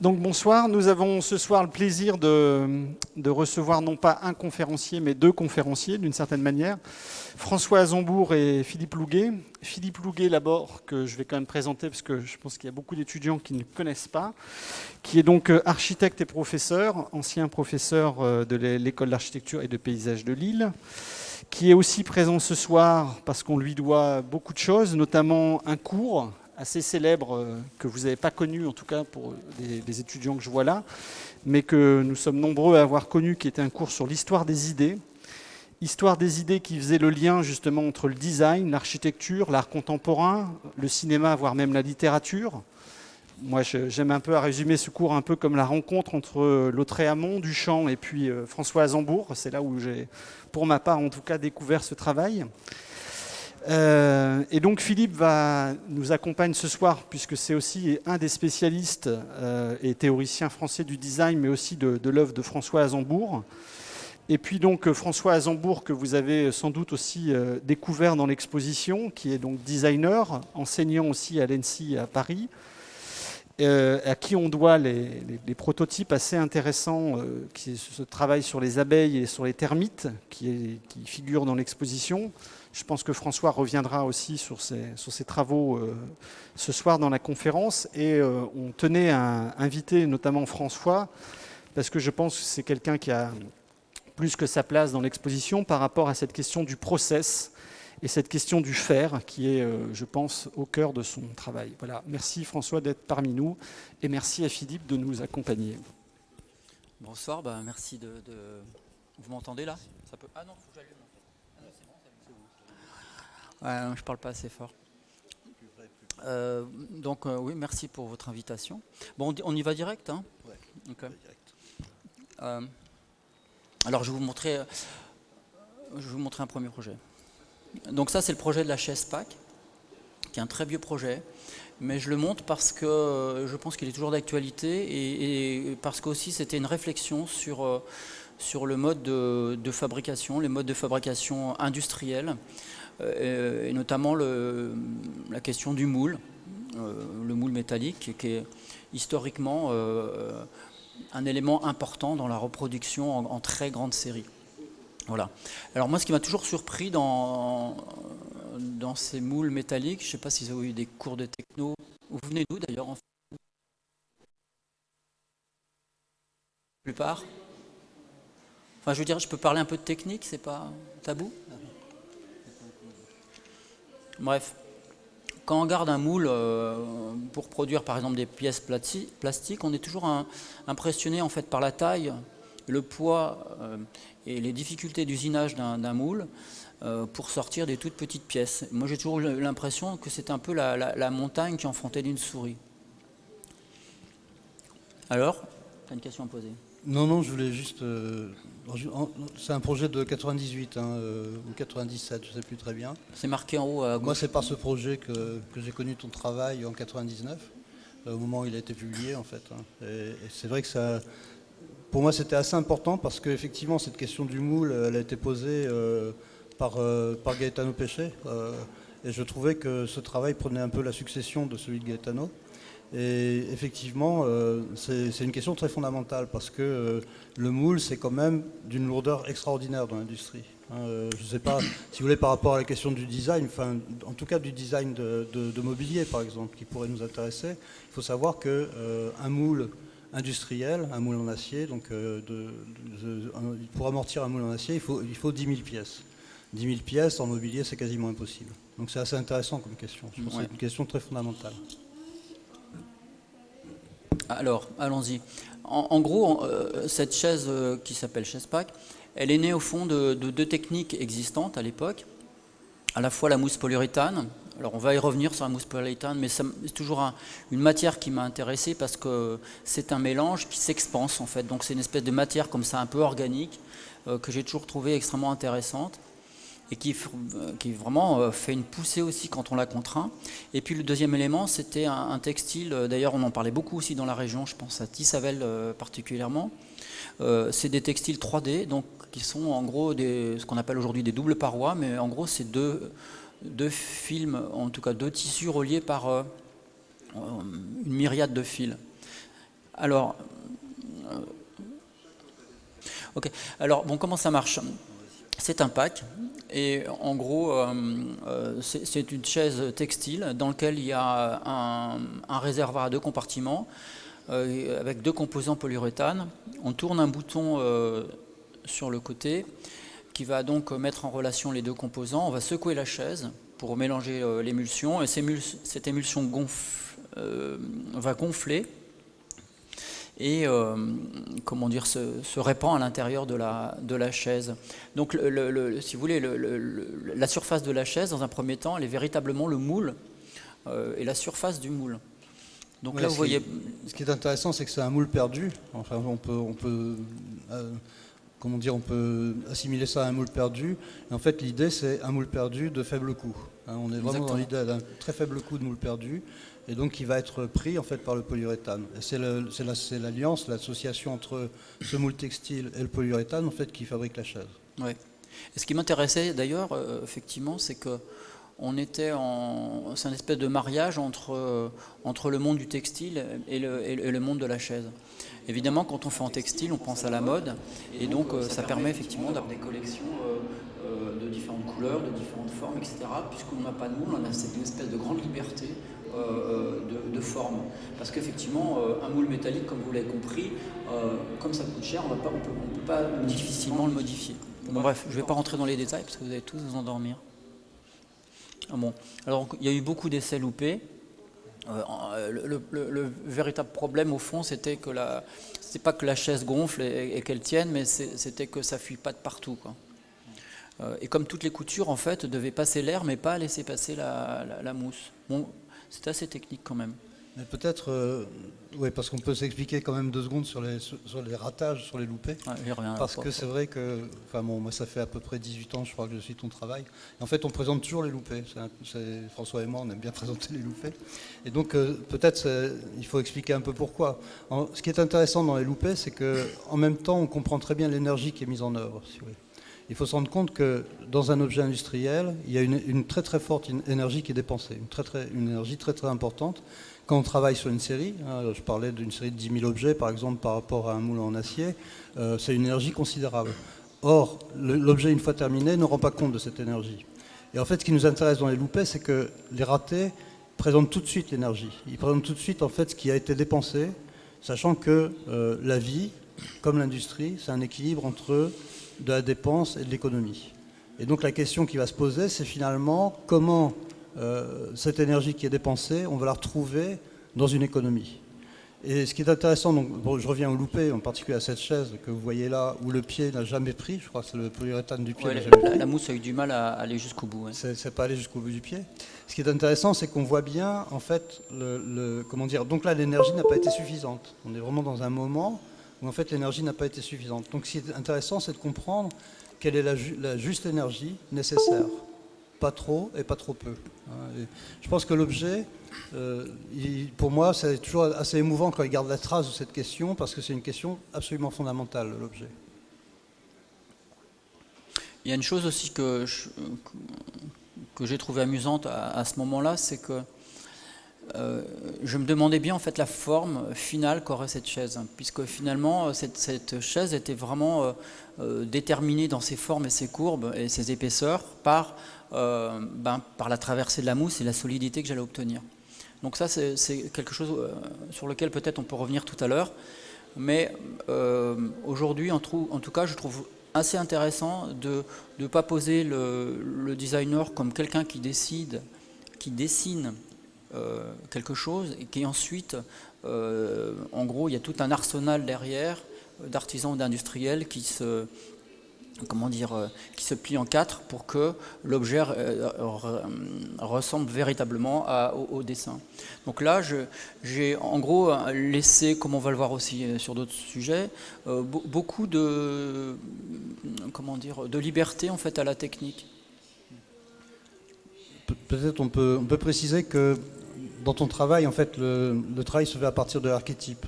Donc bonsoir, nous avons ce soir le plaisir de recevoir non pas un conférencier, mais deux conférenciers d'une certaine manière, François Azembourg et Philippe Louguet. Philippe Louguet d'abord, que je vais quand même présenter parce que je pense qu'il y a beaucoup d'étudiants qui ne le connaissent pas, qui est donc architecte et professeur, ancien professeur de l'école d'architecture et de paysage de Lille, qui est aussi présent ce soir parce qu'on lui doit beaucoup de choses, notamment un cours assez célèbre que vous n'avez pas connu, en tout cas pour les étudiants que je vois là, mais que nous sommes nombreux à avoir connu, qui était un cours sur l'histoire des idées. Histoire des idées qui faisait le lien justement entre le design, l'architecture, l'art contemporain, le cinéma, voire même la littérature. Moi, j'aime un peu à résumer ce cours un peu comme la rencontre entre Lautréamont, Duchamp et puis François Azembourg. C'est là où j'ai, pour ma part en tout cas, découvert ce travail. Et donc Philippe nous accompagne ce soir, puisque c'est aussi un des spécialistes et théoriciens français du design, mais aussi de l'œuvre de François Azembourg. Et puis donc François Azembourg, que vous avez sans doute aussi découvert dans l'exposition, qui est donc designer, enseignant aussi à l'ENSI à Paris, à qui on doit les prototypes assez intéressants, qui se travaillent sur les abeilles et sur les termites, qui figurent dans l'exposition. Je pense que François reviendra aussi sur ses travaux ce soir dans la conférence. Et on tenait à inviter notamment François, parce que je pense que c'est quelqu'un qui a plus que sa place dans l'exposition par rapport à cette question du process et cette question du faire qui est, je pense, au cœur de son travail. Voilà. Merci François d'être parmi nous et merci à Philippe de nous accompagner. Bonsoir, merci de... Vous m'entendez là? Ça peut... Ah non, faut que j'allume. Ah non, c'est bon, ouais, je parle pas assez fort. Oui, merci pour votre invitation. Bon, on y va direct, hein? Ouais, okay. Direct. Alors, je vais vous montrer un premier projet. Donc ça, c'est le projet de la chaise PAC, qui est un très vieux projet, mais je le montre parce que je pense qu'il est toujours d'actualité et parce qu'aussi c'était une réflexion sur le mode de fabrication, les modes de fabrication industriels, et notamment la question du moule, le moule métallique, qui est historiquement un élément important dans la reproduction en très grande série. Voilà. Alors moi, ce qui m'a toujours surpris dans ces moules métalliques, je ne sais pas si vous avez eu des cours de techno, vous venez d'où d'ailleurs en fait? La plupart. Enfin, je veux dire, je peux parler un peu de technique, c'est pas tabou? Bref, quand on garde un moule pour produire par exemple des pièces plastiques, on est toujours impressionné en fait par la taille, le poids et les difficultés d'usinage d'un moule pour sortir des toutes petites pièces. Moi j'ai toujours eu l'impression que c'est un peu la montagne qui enfantait d'une souris. Alors, tu as une question à poser? Non, je voulais juste... c'est un projet de 98 ou 97, je ne sais plus très bien. C'est marqué en haut à gauche. Moi c'est par ce projet que j'ai connu ton travail en 99, au moment où il a été publié en fait. Et c'est vrai que ça... Pour moi, c'était assez important parce qu'effectivement, cette question du moule, elle a été posée par Gaetano Pesce. Et je trouvais que ce travail prenait un peu la succession de celui de Gaetano. Et effectivement, c'est une question très fondamentale parce que le moule, c'est quand même d'une lourdeur extraordinaire dans l'industrie. Je ne sais pas si vous voulez par rapport à la question du design, enfin, en tout cas du design de mobilier, par exemple, qui pourrait nous intéresser. Il faut savoir qu'un moule industriel, un moule en acier, donc pour amortir un moule en acier, il faut 10 000 pièces. 10 000 pièces en mobilier, c'est quasiment impossible. Donc c'est assez intéressant comme question. Je pense que c'est une question très fondamentale. Alors, allons-y. En gros, cette chaise qui s'appelle chaise PAC, elle est née au fond de deux techniques existantes à l'époque. À la fois la mousse polyuréthane. Alors on va y revenir sur la mousse polyuréthane, mais c'est toujours une matière qui m'a intéressé parce que c'est un mélange qui s'expanse en fait. Donc c'est une espèce de matière comme ça un peu organique que j'ai toujours trouvé extrêmement intéressante et qui vraiment fait une poussée aussi quand on la contraint. Et puis le deuxième élément, c'était un textile, d'ailleurs on en parlait beaucoup aussi dans la région, je pense à Tissavel particulièrement. C'est des textiles 3D, donc qui sont en gros ce qu'on appelle aujourd'hui des doubles parois, mais en gros c'est deux films, en tout cas deux tissus reliés par une myriade de fils. Alors, ok. Alors, bon, comment ça marche? C'est un pack, et en gros, c'est une chaise textile dans laquelle il y a un réservoir à 2 compartiments avec 2 composants polyuréthane. On tourne un bouton sur le côté qui va donc mettre en relation les 2 composants. On va secouer la chaise pour mélanger l'émulsion, et cette émulsion va gonfler et comment dire, se répand à l'intérieur de la chaise. Donc si vous voulez, la surface de la chaise, dans un premier temps, elle est véritablement le moule et la surface du moule. Donc Ouais, là, vous voyez... Ce qui est intéressant, c'est que c'est un moule perdu. Enfin, on peut comment dire, on peut assimiler ça à un moule perdu. Et en fait, l'idée, c'est un moule perdu de faible coût. Hein, on est vraiment Exactement. dans l'idée d'un très faible coût de moule perdu, et donc qui va être pris en fait par le polyuréthane. Et c'est l'alliance, l'association entre ce moule textile et le polyuréthane en fait qui fabrique la chaise. Ouais. Et ce qui m'intéressait d'ailleurs, effectivement, c'est que c'est un espèce de mariage entre le monde du textile et le monde de la chaise. Évidemment, quand on fait en textile, on pense à la mode, et donc ça permet effectivement d'avoir des collections de différentes couleurs, de différentes formes, etc. Puisqu'on n'a pas de moule, on a cette espèce de grande liberté de forme. Parce qu'effectivement, un moule métallique, comme vous l'avez compris, comme ça coûte cher, on ne peut pas difficilement le modifier. Bon, bref, je ne vais pas rentrer dans les détails parce que vous allez tous vous endormir. Bon, alors il y a eu beaucoup d'essais loupés. Le véritable problème au fond, c'était que c'est pas que la chaise gonfle et qu'elle tienne, mais c'était que ça fuit pas de partout, quoi. Et comme toutes les coutures, en fait, devaient passer l'air, mais pas laisser passer la mousse. Bon, c'est assez technique quand même. Mais peut-être, oui, parce qu'on peut s'expliquer quand même 2 secondes sur les ratages, sur les loupés. Parce que c'est vrai que, enfin bon, moi ça fait à peu près 18 ans, je crois que je suis ton travail. Et en fait, on présente toujours les loupés. François et moi, on aime bien présenter les loupés. Et donc, peut-être, il faut expliquer un peu pourquoi. Ce qui est intéressant dans les loupés, c'est qu'en même temps, on comprend très bien l'énergie qui est mise en œuvre, si vous voulez. Il faut se rendre compte que dans un objet industriel, il y a une très très forte énergie qui est dépensée, une énergie très très importante. Quand on travaille sur une série, je parlais d'une série de 10 000 objets par exemple par rapport à un moule en acier, c'est une énergie considérable. Or, l'objet une fois terminé ne rend pas compte de cette énergie. Et en fait, ce qui nous intéresse dans les loupés, c'est que les ratés présentent tout de suite l'énergie. Ils présentent tout de suite en fait ce qui a été dépensé, sachant que la vie, comme l'industrie, c'est un équilibre entre de la dépense et de l'économie. Et donc la question qui va se poser, c'est finalement comment cette énergie qui est dépensée, on va la retrouver dans une économie. Et ce qui est intéressant, donc, bon, je reviens au loupé, en particulier à cette chaise que vous voyez là, où le pied n'a jamais pris, je crois que c'est le polyuréthane du pied. Ouais, la mousse a eu du mal à aller jusqu'au bout. Ouais. C'est pas aller jusqu'au bout du pied. Ce qui est intéressant, c'est qu'on voit bien, en fait, comment dire, donc là l'énergie n'a pas été suffisante. On est vraiment dans un moment où en fait l'énergie n'a pas été suffisante. Donc ce qui est intéressant, c'est de comprendre quelle est la juste énergie nécessaire. Pas trop et pas trop peu. Et je pense que l'objet, pour moi, c'est toujours assez émouvant quand il garde la trace de cette question, parce que c'est une question absolument fondamentale, l'objet. Il y a une chose aussi que j'ai trouvé amusante à ce moment-là, c'est que je me demandais bien en fait la forme finale qu'aurait cette chaise, puisque finalement cette chaise était vraiment déterminée dans ses formes et ses courbes et ses épaisseurs par la traversée de la mousse et la solidité que j'allais obtenir. Donc ça c'est quelque chose sur lequel peut-être on peut revenir tout à l'heure, mais aujourd'hui en tout cas je trouve assez intéressant de ne pas poser le designer comme quelqu'un qui dessine quelque chose et qui ensuite, en gros, il y a tout un arsenal derrière d'artisans ou d'industriels qui se plie en 4 pour que l'objet ressemble véritablement au dessin. Donc là, j'ai en gros laissé, comme on va le voir aussi sur d'autres sujets, beaucoup de liberté en fait à la technique. Peut-être on peut préciser que dans ton travail, en fait, le travail se fait à partir de l'archétype.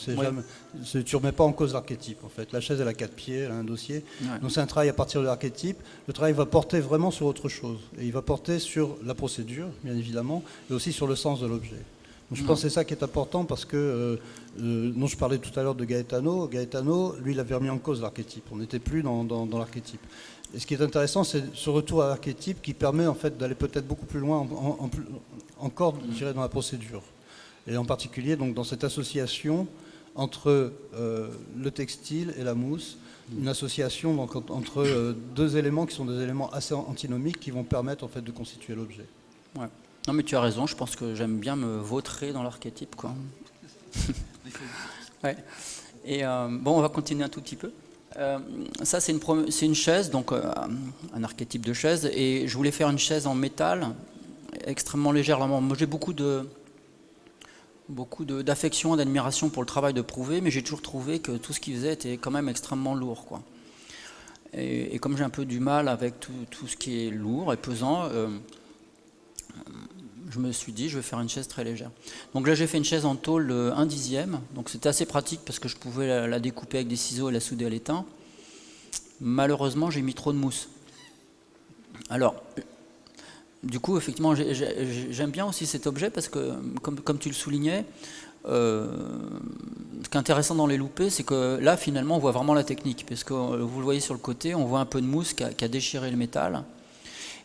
Tu ne remets pas en cause l'archétype, en fait. La chaise, elle a 4 pieds, elle a un dossier. Ouais. Donc c'est un travail à partir de l'archétype. Le travail va porter vraiment sur autre chose. Et il va porter sur la procédure, bien évidemment, et aussi sur le sens de l'objet. Donc, je pense que c'est ça qui est important parce que, dont je parlais tout à l'heure de Gaetano. Gaetano, lui, il avait remis en cause l'archétype. On n'était plus dans l'archétype. Et ce qui est intéressant, c'est ce retour à l'archétype qui permet en fait d'aller peut-être beaucoup plus loin encore, je dirais, dans la procédure. Et en particulier donc, dans cette association entre le textile et la mousse, une association donc, entre deux éléments qui sont des éléments assez antinomiques qui vont permettre en fait de constituer l'objet. Ouais. Non mais tu as raison, je pense que j'aime bien me vautrer dans l'archétype, quoi. Ouais. Et bon, on va continuer un tout petit peu. Ça c'est une chaise, donc un archétype de chaise, et je voulais faire une chaise en métal, extrêmement légère. Alors, moi j'ai beaucoup d'affection, d'admiration pour le travail de Prouvé, mais j'ai toujours trouvé que tout ce qu'il faisait était quand même extrêmement lourd, quoi. Et comme j'ai un peu du mal avec tout ce qui est lourd et pesant, je me suis dit je vais faire une chaise très légère. Donc là j'ai fait une chaise en tôle 1/10, donc c'était assez pratique parce que je pouvais la découper avec des ciseaux et la souder à l'étain. Malheureusement j'ai mis trop de mousse. Alors du coup effectivement j'aime bien aussi cet objet parce que comme tu le soulignais, ce qui est intéressant dans les loupés, c'est que là finalement on voit vraiment la technique, parce que vous le voyez sur le côté, on voit un peu de mousse qui a déchiré le métal.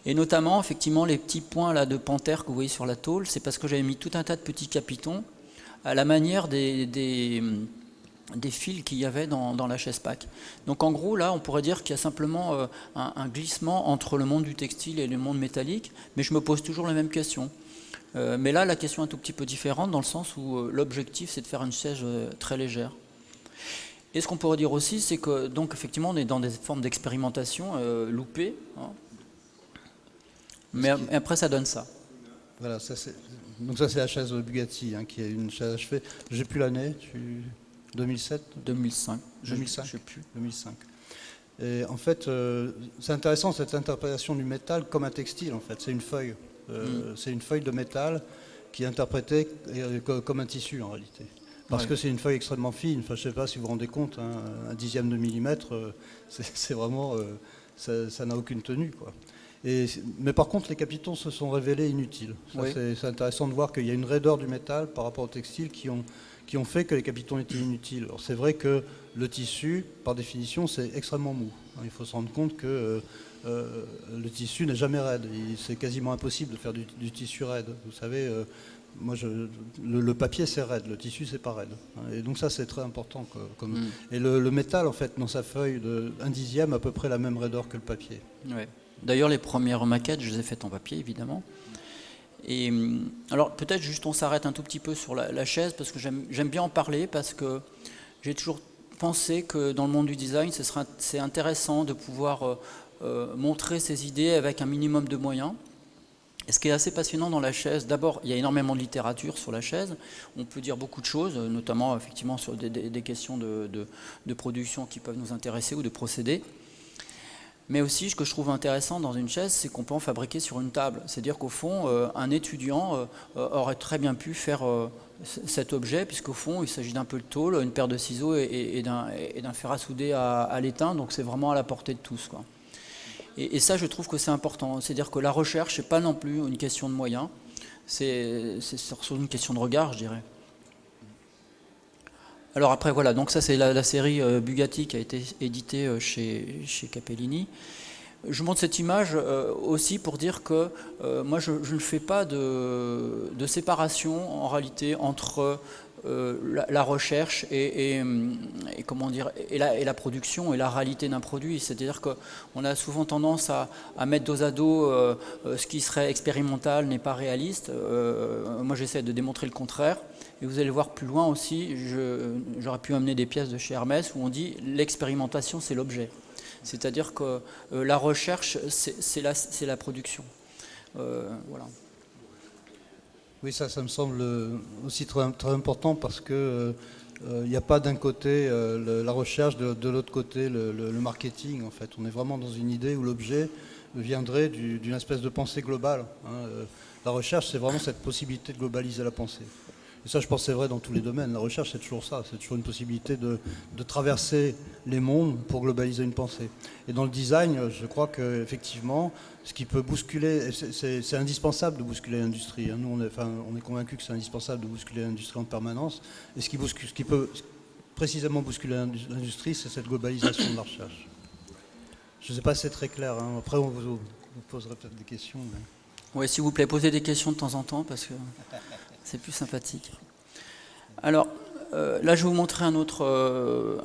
Et notamment, effectivement, les petits points là, de panthère que vous voyez sur la tôle, c'est parce que j'avais mis tout un tas de petits capitons à la manière des fils qu'il y avait dans la chaise pack. Donc en gros, là, on pourrait dire qu'il y a simplement un glissement entre le monde du textile et le monde métallique, mais je me pose toujours la même question. Mais là, la question est un tout petit peu différente, dans le sens où l'objectif, c'est de faire une chaise très légère. Et ce qu'on pourrait dire aussi, c'est que, donc, effectivement, on est dans des formes d'expérimentation loupées, hein. Mais après, ça donne ça. Voilà, donc ça c'est la chaise Bugatti, hein, qui est une chaise achevée. J'ai plus l'année, 2007 2005. 2005 Je sais plus. 2005. Et en fait, c'est intéressant cette interprétation du métal comme un textile, en fait. C'est une feuille. C'est une feuille de métal qui est interprétée comme un tissu, en réalité. Parce que c'est une feuille extrêmement fine. Enfin, je ne sais pas si vous vous rendez compte, hein, 1/10 de millimètre, c'est vraiment... ça n'a aucune tenue, quoi. Mais par contre, les capitons se sont révélés inutiles. Oui. C'est intéressant de voir qu'il y a une raideur du métal par rapport au textile qui ont fait que les capitons étaient inutiles. Alors, c'est vrai que le tissu, par définition, c'est extrêmement mou. Il faut se rendre compte que le tissu n'est jamais raide. C'est quasiment impossible de faire du tissu raide. Vous savez, le papier c'est raide, le tissu c'est pas raide. Et donc ça c'est très important. Et le métal, en fait, dans sa feuille de 1/10 à peu près la même raideur que le papier. Ouais. D'ailleurs, les premières maquettes, je les ai faites en papier, évidemment. Et alors, peut-être juste on s'arrête un tout petit peu sur la chaise, parce que j'aime bien en parler, parce que j'ai toujours pensé que dans le monde du design, c'est intéressant de pouvoir montrer ses idées avec un minimum de moyens. Et ce qui est assez passionnant dans la chaise, d'abord, il y a énormément de littérature sur la chaise. On peut dire beaucoup de choses, notamment effectivement sur des questions de production qui peuvent nous intéresser ou de procédés. Mais aussi, ce que je trouve intéressant dans une chaise, c'est qu'on peut en fabriquer sur une table. C'est-à-dire qu'au fond, un étudiant aurait très bien pu faire cet objet, puisqu'au fond, il s'agit d'un peu de tôle, une paire de ciseaux et d'un fer à souder à l'étain, donc c'est vraiment à la portée de tous, quoi. Et ça, je trouve que c'est important. C'est-à-dire que la recherche, n'est pas non plus une question de moyens, c'est surtout une question de regard, je dirais. Alors après voilà, donc ça c'est la série Bugatti qui a été éditée chez Capellini. Je montre cette image aussi pour dire que moi je ne fais pas de séparation en réalité entre la recherche et comment dire, et la production et la réalité d'un produit. C'est-à-dire qu'on a souvent tendance à mettre dos à dos ce qui serait expérimental n'est pas réaliste. Moi j'essaie de démontrer le contraire. Et vous allez voir plus loin aussi, j'aurais pu amener des pièces de chez Hermès où on dit l'expérimentation c'est l'objet. C'est-à-dire que la recherche c'est la production. Voilà. Oui, ça me semble aussi très, très important parce que il n'y a pas d'un côté la recherche, de l'autre côté le marketing. En fait, on est vraiment dans une idée où l'objet viendrait d'une espèce de pensée globale. Hein. La recherche, c'est vraiment cette possibilité de globaliser la pensée. Et ça, je pense que c'est vrai dans tous les domaines. La recherche, c'est toujours ça. C'est toujours une possibilité de traverser les mondes pour globaliser une pensée. Et dans le design, je crois qu'effectivement, ce qui peut bousculer, c'est indispensable de bousculer l'industrie. Nous, on est convaincus que c'est indispensable de bousculer l'industrie en permanence. Et ce qui peut précisément bousculer l'industrie, c'est cette globalisation de la recherche. Je ne sais pas si c'est très clair. Après, on vous poserait peut-être des questions. Mais... Oui, s'il vous plaît, posez des questions de temps en temps, parce que c'est plus sympathique. Alors, là, je vais vous montrer un autre...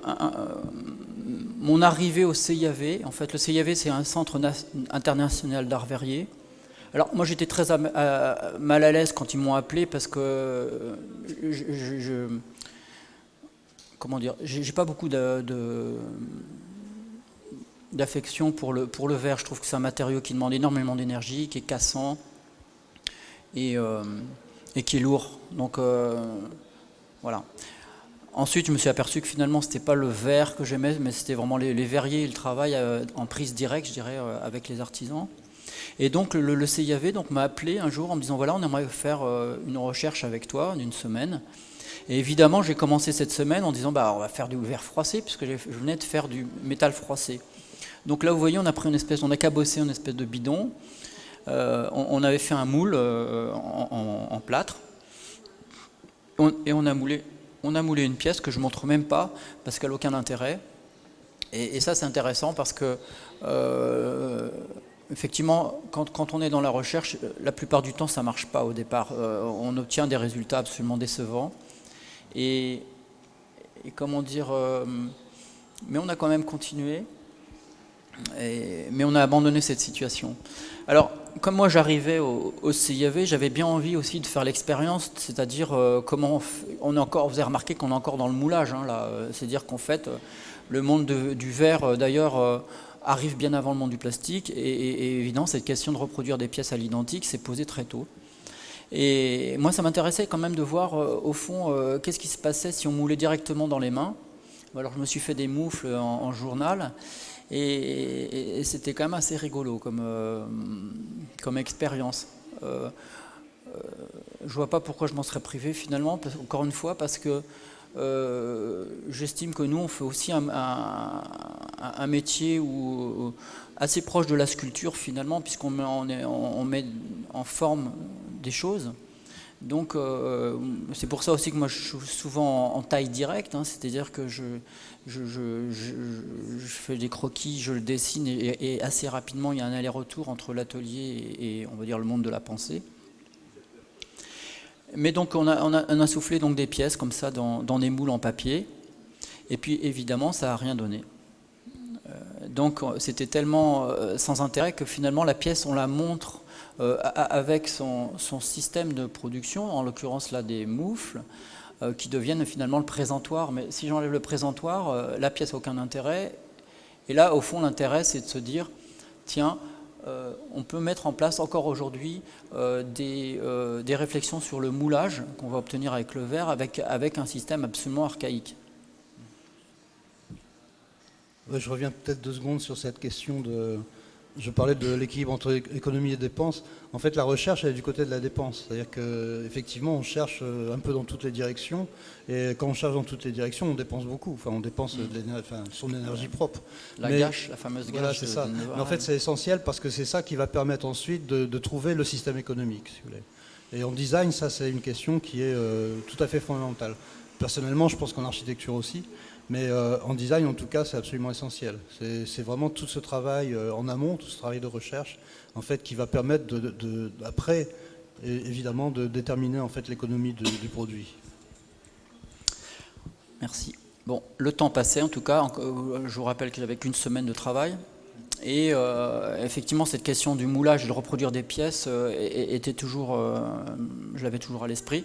mon arrivée au CIAV. En fait, le CIAV, c'est un centre international d'art verrier. Alors, moi, j'étais très mal à l'aise quand ils m'ont appelé, parce que comment dire, j'ai pas beaucoup d'affection pour le verre. Je trouve que c'est un matériau qui demande énormément d'énergie, qui est cassant et qui est lourd. Donc voilà. Ensuite, je me suis aperçu que finalement, c'était pas le verre que j'aimais, mais c'était vraiment les verriers et le travail en prise directe, je dirais, avec les artisans. Et donc le CIAV m'a appelé un jour en me disant voilà, on aimerait faire une recherche avec toi d'une semaine. Et évidemment, j'ai commencé cette semaine en disant on va faire du verre froissé, puisque je venais de faire du métal froissé. Donc là, vous voyez, on a cabossé une espèce de bidon. On avait fait un moule en plâtre. Et on a moulé une pièce que je ne montre même pas, parce qu'elle n'a aucun intérêt. Et ça, c'est intéressant parce que, effectivement, quand on est dans la recherche, la plupart du temps, ça ne marche pas au départ. On obtient des résultats absolument décevants. Et comment dire... mais on a quand même continué. Mais on a abandonné cette situation. Alors, comme moi j'arrivais au CIAV, j'avais bien envie aussi de faire l'expérience, c'est-à-dire comment vous avez remarqué qu'on est encore dans le moulage, là, c'est-à-dire qu'en fait, le monde du verre, d'ailleurs, arrive bien avant le monde du plastique, et évidemment, cette question de reproduire des pièces à l'identique s'est posée très tôt. Et moi, ça m'intéressait quand même de voir, au fond, qu'est-ce qui se passait si on moulait directement dans les mains. Alors, je me suis fait des moufles en journal. Et c'était quand même assez rigolo comme expérience. Je vois pas pourquoi je m'en serais privé finalement, encore une fois, parce que j'estime que nous, on fait aussi un métier assez proche de la sculpture finalement, puisqu'on met en forme des choses. Donc c'est pour ça aussi que moi je suis souvent en taille directe, c'est-à-dire que je fais des croquis, je le dessine et assez rapidement il y a un aller-retour entre l'atelier et on va dire le monde de la pensée. Mais donc on a soufflé donc des pièces comme ça dans des moules en papier et puis évidemment ça n'a rien donné. Donc c'était tellement sans intérêt que finalement la pièce on la montre avec son système de production, en l'occurrence là des moufles, qui deviennent finalement le présentoir. Mais si j'enlève le présentoir, la pièce n'a aucun intérêt. Et là, au fond, l'intérêt, c'est de se dire, tiens, on peut mettre en place encore aujourd'hui des réflexions sur le moulage qu'on va obtenir avec le verre, avec un système absolument archaïque. Ouais, je reviens peut-être 2 secondes sur cette question de... Je parlais de l'équilibre entre économie et dépenses. En fait, la recherche, elle est du côté de la dépense. C'est-à-dire qu'effectivement, on cherche un peu dans toutes les directions. Et quand on cherche dans toutes les directions, on dépense beaucoup. Enfin, on dépense son énergie propre. La fameuse gâche. Voilà, c'est ça. Mais en fait, c'est essentiel parce que c'est ça qui va permettre ensuite de trouver le système économique, si vous voulez. Et en design, ça, c'est une question qui est tout à fait fondamentale. Personnellement, je pense qu'en architecture aussi. Mais en design, en tout cas, c'est absolument essentiel. C'est vraiment tout ce travail en amont, tout ce travail de recherche, en fait, qui va permettre après, évidemment, de déterminer en fait l'économie du produit. Merci. Bon, le temps passait, en tout cas. Je vous rappelle que j'avais qu'une semaine de travail. Et effectivement, cette question du moulage et de reproduire des pièces était toujours, je l'avais toujours à l'esprit.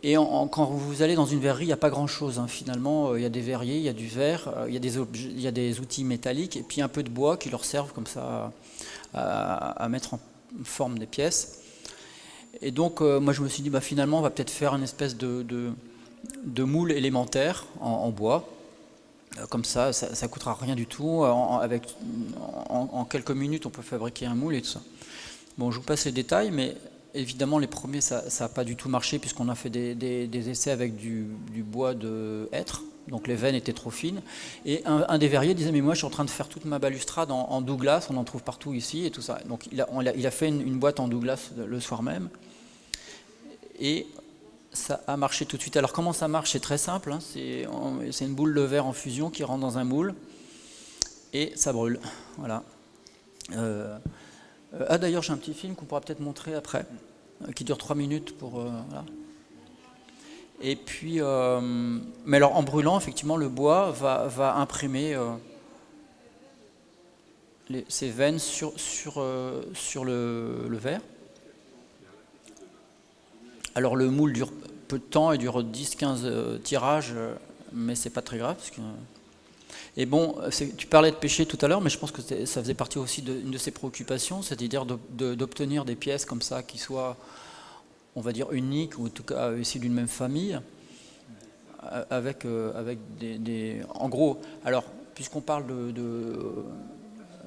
Et quand vous allez dans une verrerie, il n'y a pas grand-chose. Finalement, il y a des verriers, il y a du verre, il y a des outils métalliques et puis un peu de bois qui leur servent comme ça à mettre en forme des pièces. Et donc, moi, je me suis dit, finalement, on va peut-être faire une espèce de moule élémentaire en bois. Comme ça ne coûtera rien du tout. En quelques minutes, on peut fabriquer un moule et tout ça. Bon, je vous passe les détails, mais évidemment, les premiers, ça n'a pas du tout marché puisqu'on a fait des essais avec du bois de hêtre. Donc les veines étaient trop fines. Et un des verriers disait, mais moi je suis en train de faire toute ma balustrade en Douglas, on en trouve partout ici et tout ça. Donc il a fait une boîte en Douglas le soir même. Et ça a marché tout de suite. Alors comment ça marche? C'est très simple. Hein. C'est une boule de verre en fusion qui rentre dans un moule et ça brûle. Voilà. D'ailleurs j'ai un petit film qu'on pourra peut-être montrer après, qui dure 3 minutes pour... voilà. Et puis, mais alors en brûlant, effectivement, le bois va imprimer ces veines sur le verre. Alors le moule dure peu de temps, il dure 10-15 tirages, mais c'est pas très grave. Et bon, tu parlais de pêcher tout à l'heure, mais je pense que ça faisait partie aussi d'une de ses préoccupations, c'est-à-dire d'obtenir des pièces comme ça qui soient, on va dire, uniques, ou en tout cas issues d'une même famille, avec des... En gros, alors, puisqu'on parle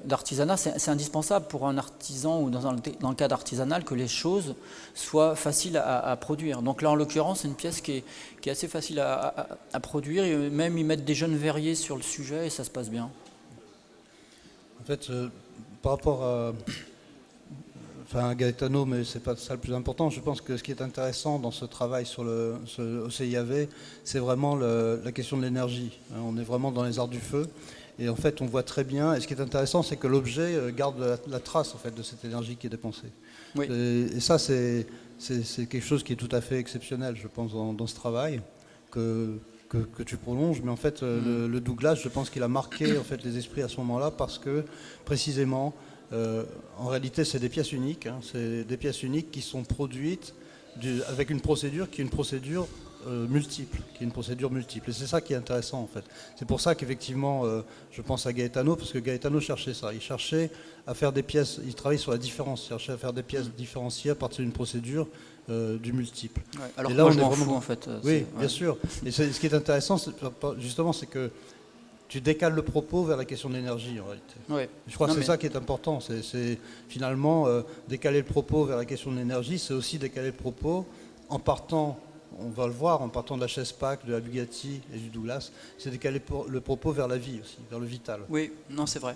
d'artisanat, c'est indispensable pour un artisan ou dans le cadre artisanal que les choses soient faciles à produire. Donc là, en l'occurrence, c'est une pièce qui est assez facile à produire, et même ils mettent des jeunes verriers sur le sujet et ça se passe bien. En fait, par rapport à Gaetano, mais c'est pas ça le plus important, je pense que ce qui est intéressant dans ce travail au CIAV, c'est vraiment la question de l'énergie. On est vraiment dans les arts du feu. Et en fait, on voit très bien, et ce qui est intéressant, c'est que l'objet garde la trace en fait, de cette énergie qui est dépensée. Oui. Et ça, c'est quelque chose qui est tout à fait exceptionnel, je pense, dans ce travail que tu prolonges. Mais en fait, le Douglas, je pense qu'il a marqué en fait, les esprits à ce moment-là, parce que, précisément, en réalité, c'est des pièces uniques. Hein, c'est des pièces uniques qui sont produites avec une procédure qui est une procédure multiple, et c'est ça qui est intéressant en fait. C'est pour ça qu'effectivement je pense à Gaetano, parce que Gaetano cherchait ça, il cherchait à faire des pièces, il travaille sur la différence, il cherchait à faire des pièces différenciées à partir d'une procédure du multiple. Ouais, alors et là, moi je m'en fous en fait. Oui, bien sûr. Et ce qui est intéressant, justement, c'est que tu décales le propos vers la question de l'énergie en réalité. Oui. Je crois que c'est ça qui est important, c'est finalement décaler le propos vers la question de l'énergie, c'est aussi décaler le propos en partant, on va le voir, en partant de la chaise Pack, de la Bugatti et du Douglas, c'est décaler le propos vers la vie aussi, vers le vital. Oui, non, c'est vrai.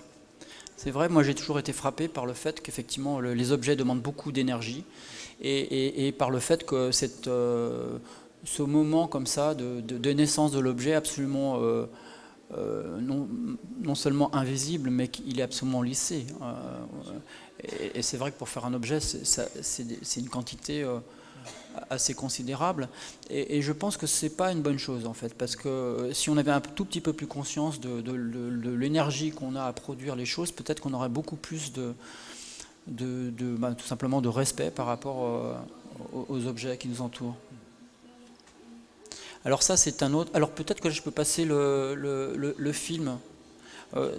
C'est vrai, moi j'ai toujours été frappé par le fait qu'effectivement les objets demandent beaucoup d'énergie et par le fait que ce moment comme ça de naissance de l'objet absolument non seulement invisible, mais qu'il est absolument lissé. Et c'est vrai que pour faire un objet, c'est une quantité assez considérable, et je pense que c'est pas une bonne chose en fait, parce que si on avait un tout petit peu plus conscience de l'énergie qu'on a à produire les choses, peut-être qu'on aurait beaucoup plus tout simplement de respect par rapport aux objets qui nous entourent. Alors ça c'est un autre, alors peut-être que je peux passer le film,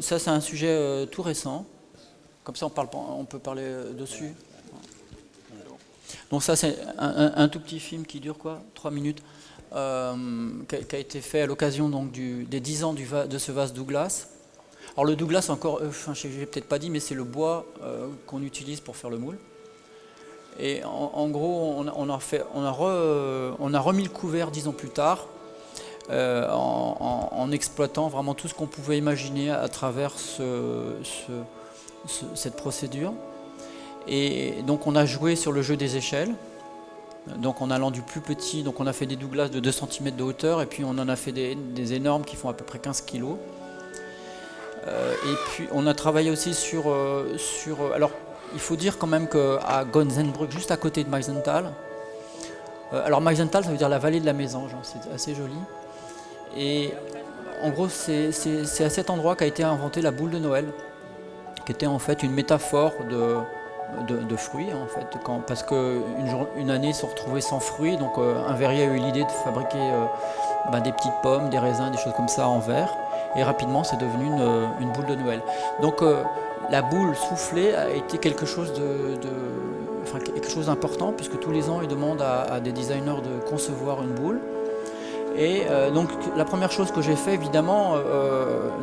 ça c'est un sujet tout récent, comme ça on peut parler dessus. Donc ça c'est un tout petit film qui dure quoi, 3 minutes, qui a été fait à l'occasion donc des 10 ans de ce vase Douglas. Alors le Douglas encore, je n'ai peut-être pas dit, mais c'est le bois qu'on utilise pour faire le moule. Et en gros on a remis le couvert 10 ans plus tard, en exploitant vraiment tout ce qu'on pouvait imaginer à travers cette procédure. Et donc on a joué sur le jeu des échelles, donc en allant du plus petit, donc on a fait des Douglas de 2 cm de hauteur, et puis on en a fait des énormes qui font à peu près 15 kg. Et puis on a travaillé aussi sur alors il faut dire quand même qu'à Gonzenbrück, juste à côté de Meisenthal, alors Meisenthal ça veut dire la vallée de la Mésange, hein, c'est assez joli, et en gros c'est à cet endroit qu'a été inventée la boule de Noël, qui était en fait une métaphore de fruits en fait, parce qu'une année se retrouvait sans fruits, donc un verrier a eu l'idée de fabriquer des petites pommes, des raisins, des choses comme ça en verre, et rapidement c'est devenu une boule de Noël. Donc la boule soufflée a été quelque chose d'important, puisque tous les ans ils demandent à des designers de concevoir une boule. Et donc la première chose que j'ai fait, évidemment,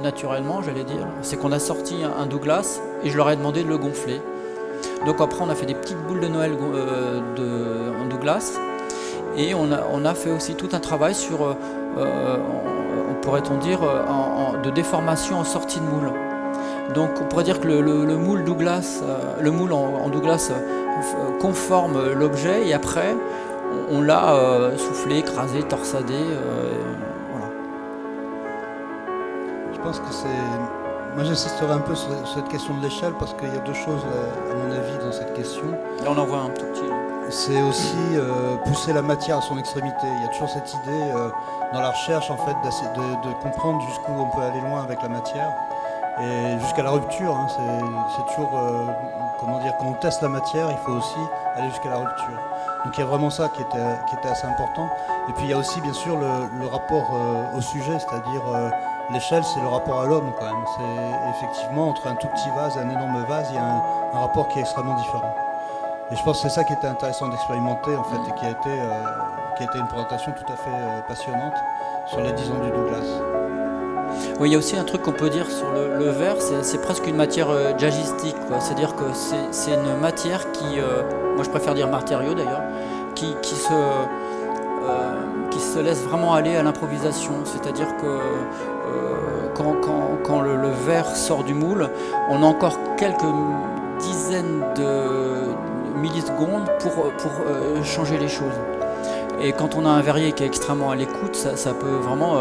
naturellement j'allais dire, c'est qu'on a sorti un Douglas et je leur ai demandé de le gonfler. Donc après on a fait des petites boules de Noël en Douglas, et on a fait aussi tout un travail sur, pourrait-on dire, de déformation en sortie de moule. Donc on pourrait dire que le moule Douglas, le moule en Douglas conforme l'objet, et après on l'a soufflé, écrasé, torsadé. Voilà. Je pense que moi j'insisterai un peu sur cette question de l'échelle, parce qu'il y a deux choses à mon avis dans cette question. Là on en voit un tout petit. C'est aussi pousser la matière à son extrémité. Il y a toujours cette idée dans la recherche en fait de comprendre jusqu'où on peut aller loin avec la matière, et jusqu'à la rupture. Hein. C'est toujours, comment dire, quand on teste la matière, il faut aussi aller jusqu'à la rupture. Donc il y a vraiment ça qui était assez important. Et puis il y a aussi bien sûr le rapport au sujet, c'est-à-dire l'échelle, c'est le rapport à l'homme quand même. C'est effectivement entre un tout petit vase et un énorme vase, il y a un rapport qui est extrêmement différent. Et je pense que c'est ça qui était intéressant d'expérimenter en fait, et qui a été une présentation tout à fait passionnante sur les 10 ans du Douglas. Oui, il y a aussi un truc qu'on peut dire sur le verre, c'est presque une matière jazzistique, quoi. C'est-à-dire que c'est une matière qui, moi je préfère dire matériau d'ailleurs, qui se laisse vraiment aller à l'improvisation. C'est-à-dire que quand le verre sort du moule, on a encore quelques dizaines de millisecondes pour changer les choses. Et quand on a un verrier qui est extrêmement à l'écoute, ça peut vraiment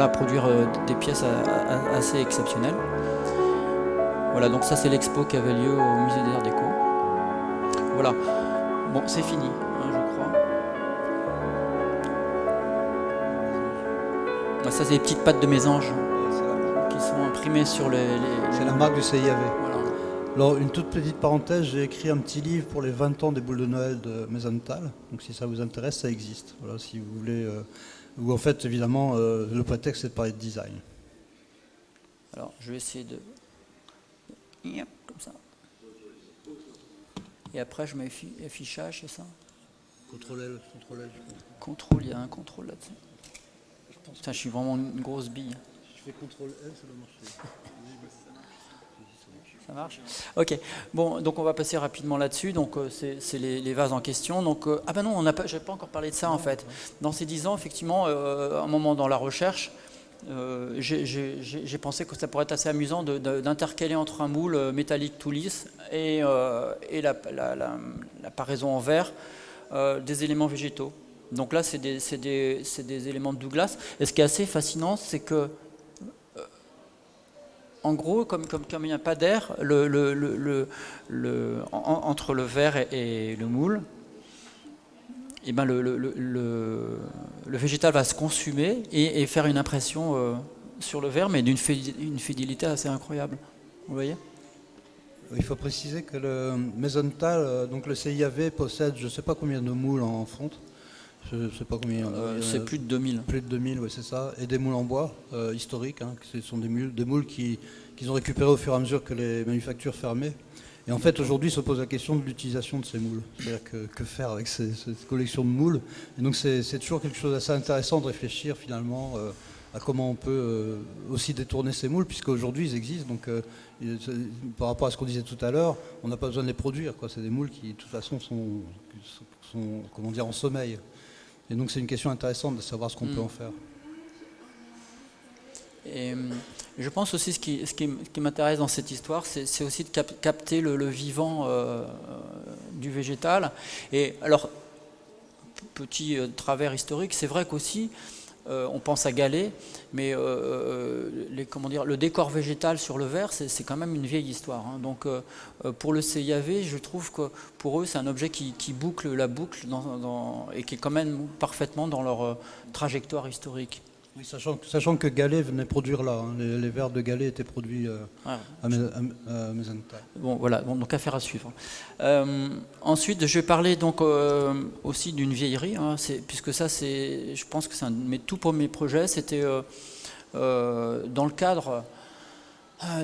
produire des pièces assez exceptionnelles. Voilà, donc ça c'est l'expo qui avait lieu au musée des Arts Déco. Voilà, bon c'est fini, hein, je crois. Ça c'est les petites pattes de mésange qui sont imprimées sur les... C'est la marque du CIAV. Voilà. Alors, une toute petite parenthèse, j'ai écrit un petit livre pour les 20 ans des boules de Noël de Maisontal. Donc si ça vous intéresse, ça existe. Voilà, si vous voulez, où en fait, évidemment, le prétexte, c'est de parler de design. Alors, je vais essayer de... Comme ça. Et après, je mets affichage, c'est ça? Contrôle-L. Contrôle, il y a un contrôle là-dessus. Putain, je suis vraiment une grosse bille. Je fais Contrôle-L, ça doit marcher. Ça marche? Ok. Bon, donc on va passer rapidement là-dessus. Donc c'est les vases en question. Donc ah ben non, j'avais pas encore parlé de ça en fait. Dans ces 10 ans, effectivement, à un moment dans la recherche, j'ai pensé que ça pourrait être assez amusant d'intercaler entre un moule métallique tout lisse et la paraison en verre des éléments végétaux. Donc là, c'est des éléments de Douglas. Et ce qui est assez fascinant, c'est que en gros, comme il n'y a pas d'air entre le verre et le moule, et ben le végétal va se consumer et faire une impression sur le verre, mais d'une fidélité assez incroyable. Vous voyez ? Il faut préciser que le Maisontal, donc le CIAV, possède je ne sais pas combien de moules en fonte. Je ne sais pas combien. C'est plus de 2000. Plus de 2000, oui, c'est ça. Et des moules en bois historiques. Hein, ce sont des moules qu'ils ont récupérés au fur et à mesure que les manufactures fermaient. Et en fait, aujourd'hui, se pose la question de l'utilisation de ces moules. C'est-à-dire que faire avec cette collection de moules. Et donc, c'est toujours quelque chose d'assez intéressant de réfléchir finalement à comment on peut aussi détourner ces moules, puisqu'aujourd'hui, ils existent. Donc, par rapport à ce qu'on disait tout à l'heure, on n'a pas besoin de les produire. C'est des moules qui, de toute façon, sont comment dire, en sommeil. Et donc c'est une question intéressante de savoir ce qu'on peut en faire. Et je pense aussi ce qui m'intéresse dans cette histoire, c'est aussi de capter le vivant du végétal. Et alors, petit travers historique, c'est vrai qu'aussi, on pense à Gallet, mais le décor végétal sur le verre, c'est quand même une vieille histoire. Hein. Donc pour le CIAV, je trouve que pour eux, c'est un objet qui boucle la boucle et qui est quand même parfaitement dans leur trajectoire historique. Oui, sachant que Gallet venait produire là. Hein. Les verres de Gallet étaient produits à Maisontal. Bon, voilà, donc affaire à suivre. Ensuite, je vais parler donc aussi d'une vieillerie, hein, puisque ça, je pense que c'est un de mes tout premiers projets. C'était dans le cadre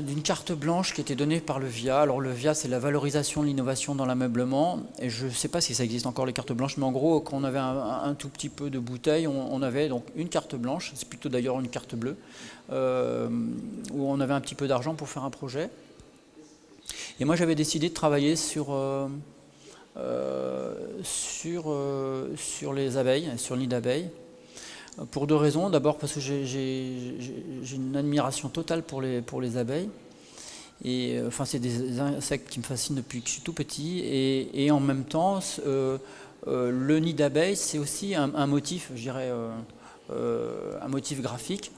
d'une carte blanche qui était donnée par le VIA. Alors le VIA, c'est la valorisation de l'innovation dans l'ameublement. Et je ne sais pas si ça existe encore, les cartes blanches, mais en gros, quand on avait un tout petit peu de bouteille, on avait donc une carte blanche, c'est plutôt d'ailleurs une carte bleue, où on avait un petit peu d'argent pour faire un projet. Et moi j'avais décidé de travailler sur les abeilles, sur le nid d'abeilles, pour deux raisons. D'abord parce que j'ai une admiration totale pour les abeilles. Et enfin, c'est des insectes qui me fascinent depuis que je suis tout petit. Et en même temps, le nid d'abeilles, c'est aussi un motif, je dirais, un motif graphique.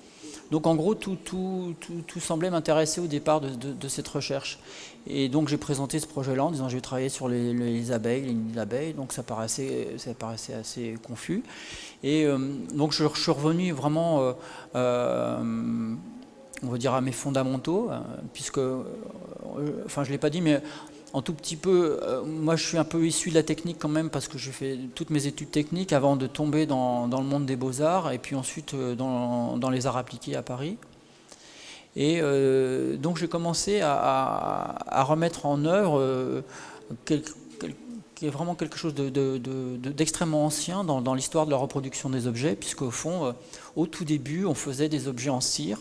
Donc en gros, tout semblait m'intéresser au départ de cette recherche. Et donc j'ai présenté ce projet-là en disant je vais travailler sur les abeilles, les nids d'abeilles. Donc ça paraissait assez confus. Et donc je suis revenu vraiment, on va dire, à mes fondamentaux, puisque, enfin je ne l'ai pas dit, mais un tout petit peu, moi je suis un peu issu de la technique quand même, parce que j'ai fait toutes mes études techniques avant de tomber dans le monde des beaux-arts, et puis ensuite dans les arts appliqués à Paris. Et donc j'ai commencé à remettre en œuvre qui est vraiment quelque chose d'extrêmement ancien dans l'histoire de la reproduction des objets, puisqu'au fond, au tout début, on faisait des objets en cire.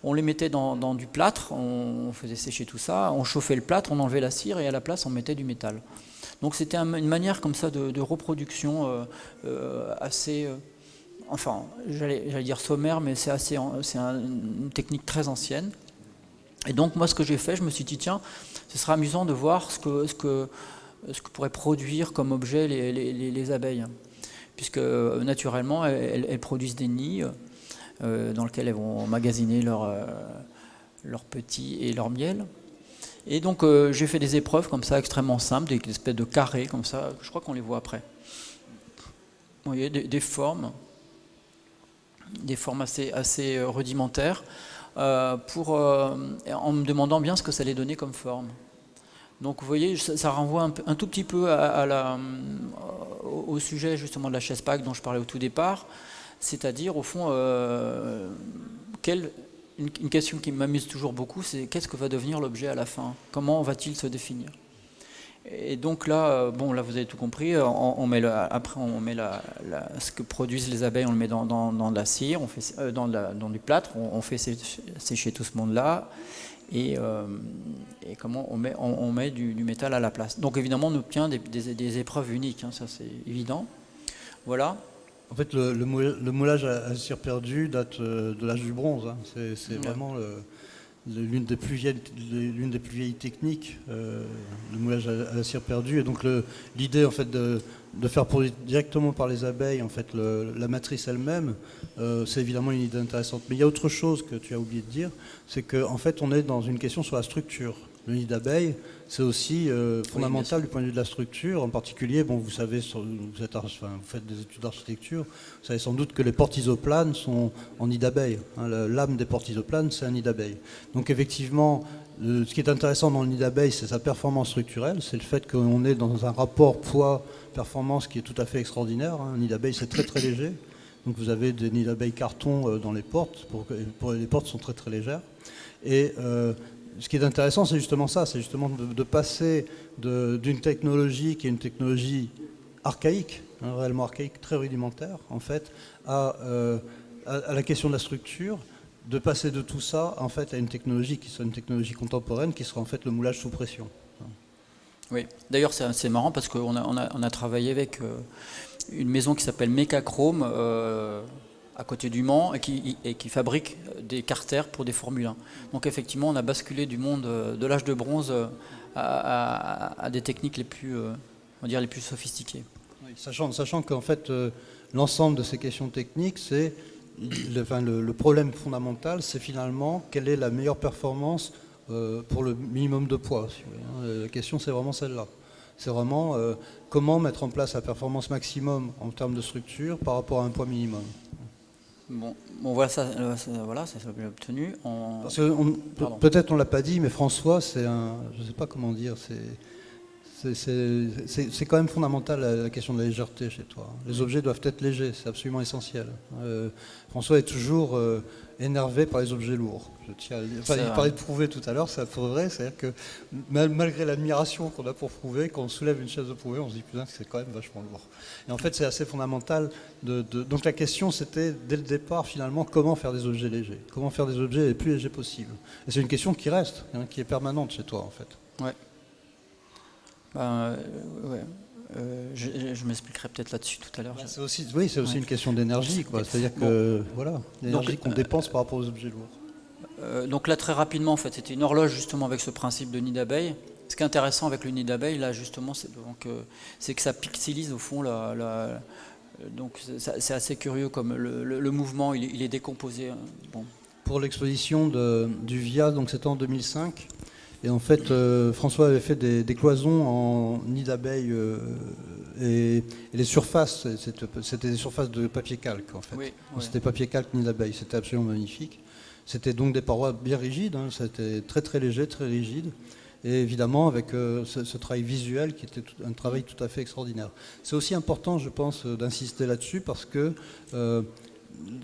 On les mettait dans du plâtre, on faisait sécher tout ça, on chauffait le plâtre, on enlevait la cire et à la place on mettait du métal. Donc c'était une manière comme ça de reproduction assez, enfin j'allais dire sommaire, mais c'est une technique très ancienne. Et donc moi ce que j'ai fait, je me suis dit tiens, ce sera amusant de voir ce que pourraient produire comme objet les abeilles, puisque naturellement elles produisent des nids dans lesquels elles vont emmagasiner leurs petits et leur miel. Et donc j'ai fait des épreuves comme ça extrêmement simples, des espèces de carrés comme ça, je crois qu'on les voit après. Vous voyez, des formes assez rudimentaires, en me demandant bien ce que ça allait donner comme forme. Donc vous voyez, ça renvoie un tout petit peu au sujet justement de la chaise Pâques dont je parlais au tout départ. C'est-à-dire, au fond, une question qui m'amuse toujours beaucoup, c'est qu'est-ce que va devenir l'objet à la fin? Comment va-t-il se définir? Et donc là, bon, là vous avez tout compris. Après, on met ce que produisent les abeilles, on le met dans de la cire, on fait dans du plâtre, on fait sécher tout ce monde-là, et comment on met du métal à la place. Donc évidemment, on obtient des épreuves uniques, hein, ça c'est évident. Voilà. En fait, le moulage à cire perdue date de l'âge du bronze. Hein. C'est vraiment l'une des plus vieilles techniques, le moulage à la cire perdue. Et donc l'idée en fait de faire produire directement par les abeilles en fait la matrice elle-même, c'est évidemment une idée intéressante. Mais il y a autre chose que tu as oublié de dire, c'est qu'en fait on est dans une question sur la structure. Le nid d'abeille, c'est aussi fondamental du point de vue de la structure. En particulier, bon, vous savez, vous faites des études d'architecture, vous savez sans doute que les portes isoplanes sont en nid d'abeille. Hein, l'âme des portes isoplanes, c'est un nid d'abeille. Donc effectivement, ce qui est intéressant dans le nid d'abeille, c'est sa performance structurelle, c'est le fait qu'on est dans un rapport poids-performance qui est tout à fait extraordinaire. Hein. Un nid d'abeille, c'est très très léger. Donc vous avez des nids d'abeilles carton dans les portes, les portes sont très très légères. Et ce qui est intéressant, c'est justement ça, c'est justement de passer d'une technologie qui est une technologie archaïque, hein, réellement archaïque, très rudimentaire, en fait, à la question de la structure, de passer de tout ça, en fait, à une technologie qui soit une technologie contemporaine, qui sera en fait le moulage sous pression. Oui, d'ailleurs, c'est marrant parce qu'on a travaillé avec une maison qui s'appelle Mecachrome, à côté du Mans, et qui fabrique des carters pour des Formule 1. Donc effectivement, on a basculé du monde de l'âge de bronze à des techniques les plus sophistiquées. Oui, sachant qu'en fait, l'ensemble de ces questions techniques, c'est le problème fondamental, c'est finalement quelle est la meilleure performance pour le minimum de poids. Si vous voulez, hein. La question, c'est vraiment celle-là. C'est vraiment comment mettre en place la performance maximum en termes de structure par rapport à un poids minimum. Bon voilà, ça l'objet obtenu. Parce que peut-être on l'a pas dit, mais François, je ne sais pas comment dire, c'est quand même fondamental la question de la légèreté chez toi. Les objets doivent être légers, c'est absolument essentiel. François est toujours énervé par les objets lourds. Il parlait de Prouvé tout à l'heure, c'est vrai, c'est-à-dire que malgré l'admiration qu'on a pour Prouvé, quand on soulève une chaise de Prouvé, on se dit putain que c'est quand même vachement lourd. Et en fait c'est assez fondamental. Donc la question c'était dès le départ finalement comment faire des objets légers, comment faire des objets les plus légers possibles. Et c'est une question qui reste, hein, qui est permanente chez toi en fait. Ouais. Ben, ouais. Je m'expliquerai peut-être là-dessus tout à l'heure. C'est aussi, oui, c'est aussi une question d'énergie, quoi. C'est-à-dire que voilà, l'énergie qu'on dépense par rapport aux objets lourds. Donc là, très rapidement, en fait, c'était une horloge justement avec ce principe de nid d'abeille. Ce qui est intéressant avec le nid d'abeille, là, justement, c'est que ça pixelise au fond donc c'est assez curieux comme le mouvement, il est décomposé. Bon. Pour l'exposition du VIA, donc c'était en 2005. Et en fait, François avait fait des cloisons en nid d'abeille et les surfaces, c'était des surfaces de papier calque en fait. Oui, c'était papier calque nid d'abeille, c'était absolument magnifique. C'était donc des parois bien rigides, hein, c'était très très léger, très rigide. Et évidemment avec ce travail visuel qui était un travail tout à fait extraordinaire. C'est aussi important, je pense, d'insister là-dessus parce que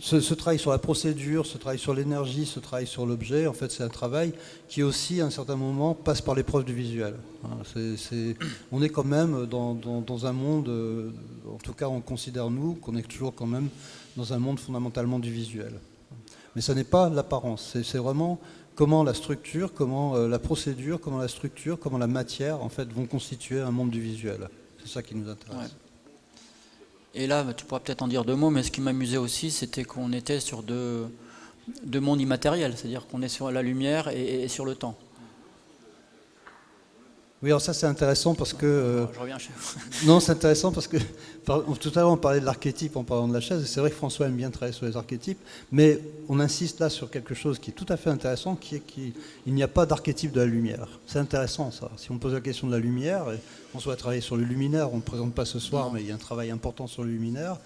ce travail sur la procédure, ce travail sur l'énergie, ce travail sur l'objet, en fait, c'est un travail qui aussi, à un certain moment, passe par l'épreuve du visuel. On est quand même dans un monde, en tout cas, on considère, nous, qu'on est toujours quand même dans un monde fondamentalement du visuel. Mais ce n'est pas l'apparence, c'est vraiment comment la structure, comment la procédure, comment la structure, comment la matière, en fait, vont constituer un monde du visuel. C'est ça qui nous intéresse. Ouais. Et là, tu pourras peut-être en dire deux mots, mais ce qui m'amusait aussi, c'était qu'on était sur deux mondes immatériels, c'est-à-dire qu'on est sur la lumière et sur le temps. Oui, alors ça c'est intéressant parce que... Je reviens chez vous. Non, c'est intéressant parce que tout à l'heure on parlait de l'archétype en parlant de la chaise, et c'est vrai que François aime bien travailler sur les archétypes, mais on insiste là sur quelque chose qui est tout à fait intéressant, qui est qu'il n'y a pas d'archétype de la lumière. C'est intéressant ça. Si on pose la question de la lumière, et François a travaillé sur le luminaire, on ne le présente pas ce soir, mais il y a un travail important sur le luminaire,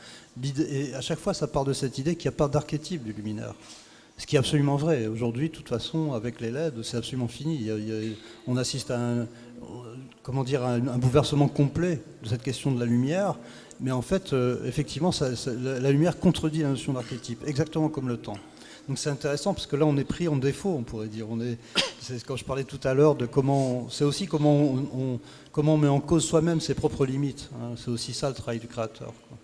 et à chaque fois ça part de cette idée qu'il n'y a pas d'archétype du luminaire. Ce qui est absolument vrai. Aujourd'hui, de toute façon, avec les LED, c'est absolument fini. On assiste à un bouleversement complet de cette question de la lumière. Mais en fait, effectivement, la lumière contredit la notion d'archétype, exactement comme le temps. Donc c'est intéressant parce que là, on est pris en défaut, on pourrait dire. C'est quand je parlais tout à l'heure de comment... C'est aussi comment on met en cause soi-même ses propres limites. Hein. C'est aussi ça le travail du créateur, quoi.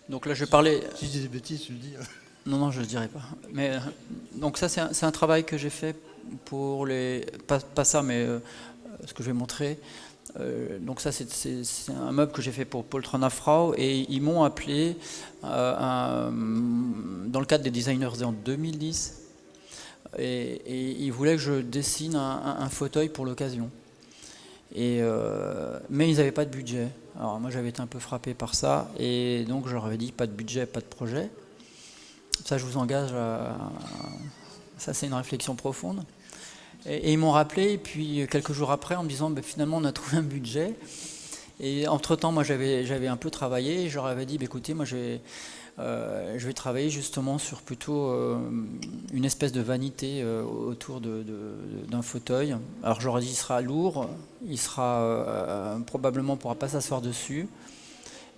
Donc là, je parlais... Si je dis des bêtises, tu le dis. Non, je ne le dirai pas. Mais, donc ça, c'est un travail que j'ai fait pour les... Pas ça, mais ce que je vais montrer. Donc ça, c'est un meuble que j'ai fait pour Paul Trönafrau, et ils m'ont appelé dans le cadre des Designers Day en 2010, et ils voulaient que je dessine un fauteuil pour l'occasion. Mais ils n'avaient pas de budget. Alors moi j'avais été un peu frappé par ça, et donc je leur avais dit pas de budget, pas de projet. Ça je vous engage ça c'est une réflexion profonde. Et ils m'ont rappelé, et puis quelques jours après en me disant finalement on a trouvé un budget. Et entre temps moi j'avais un peu travaillé, et je leur avais dit écoutez, moi je vais travailler justement sur plutôt une espèce de vanité autour d'un fauteuil. Alors j'aurais dit il sera lourd, il sera probablement on ne pourra pas s'asseoir dessus,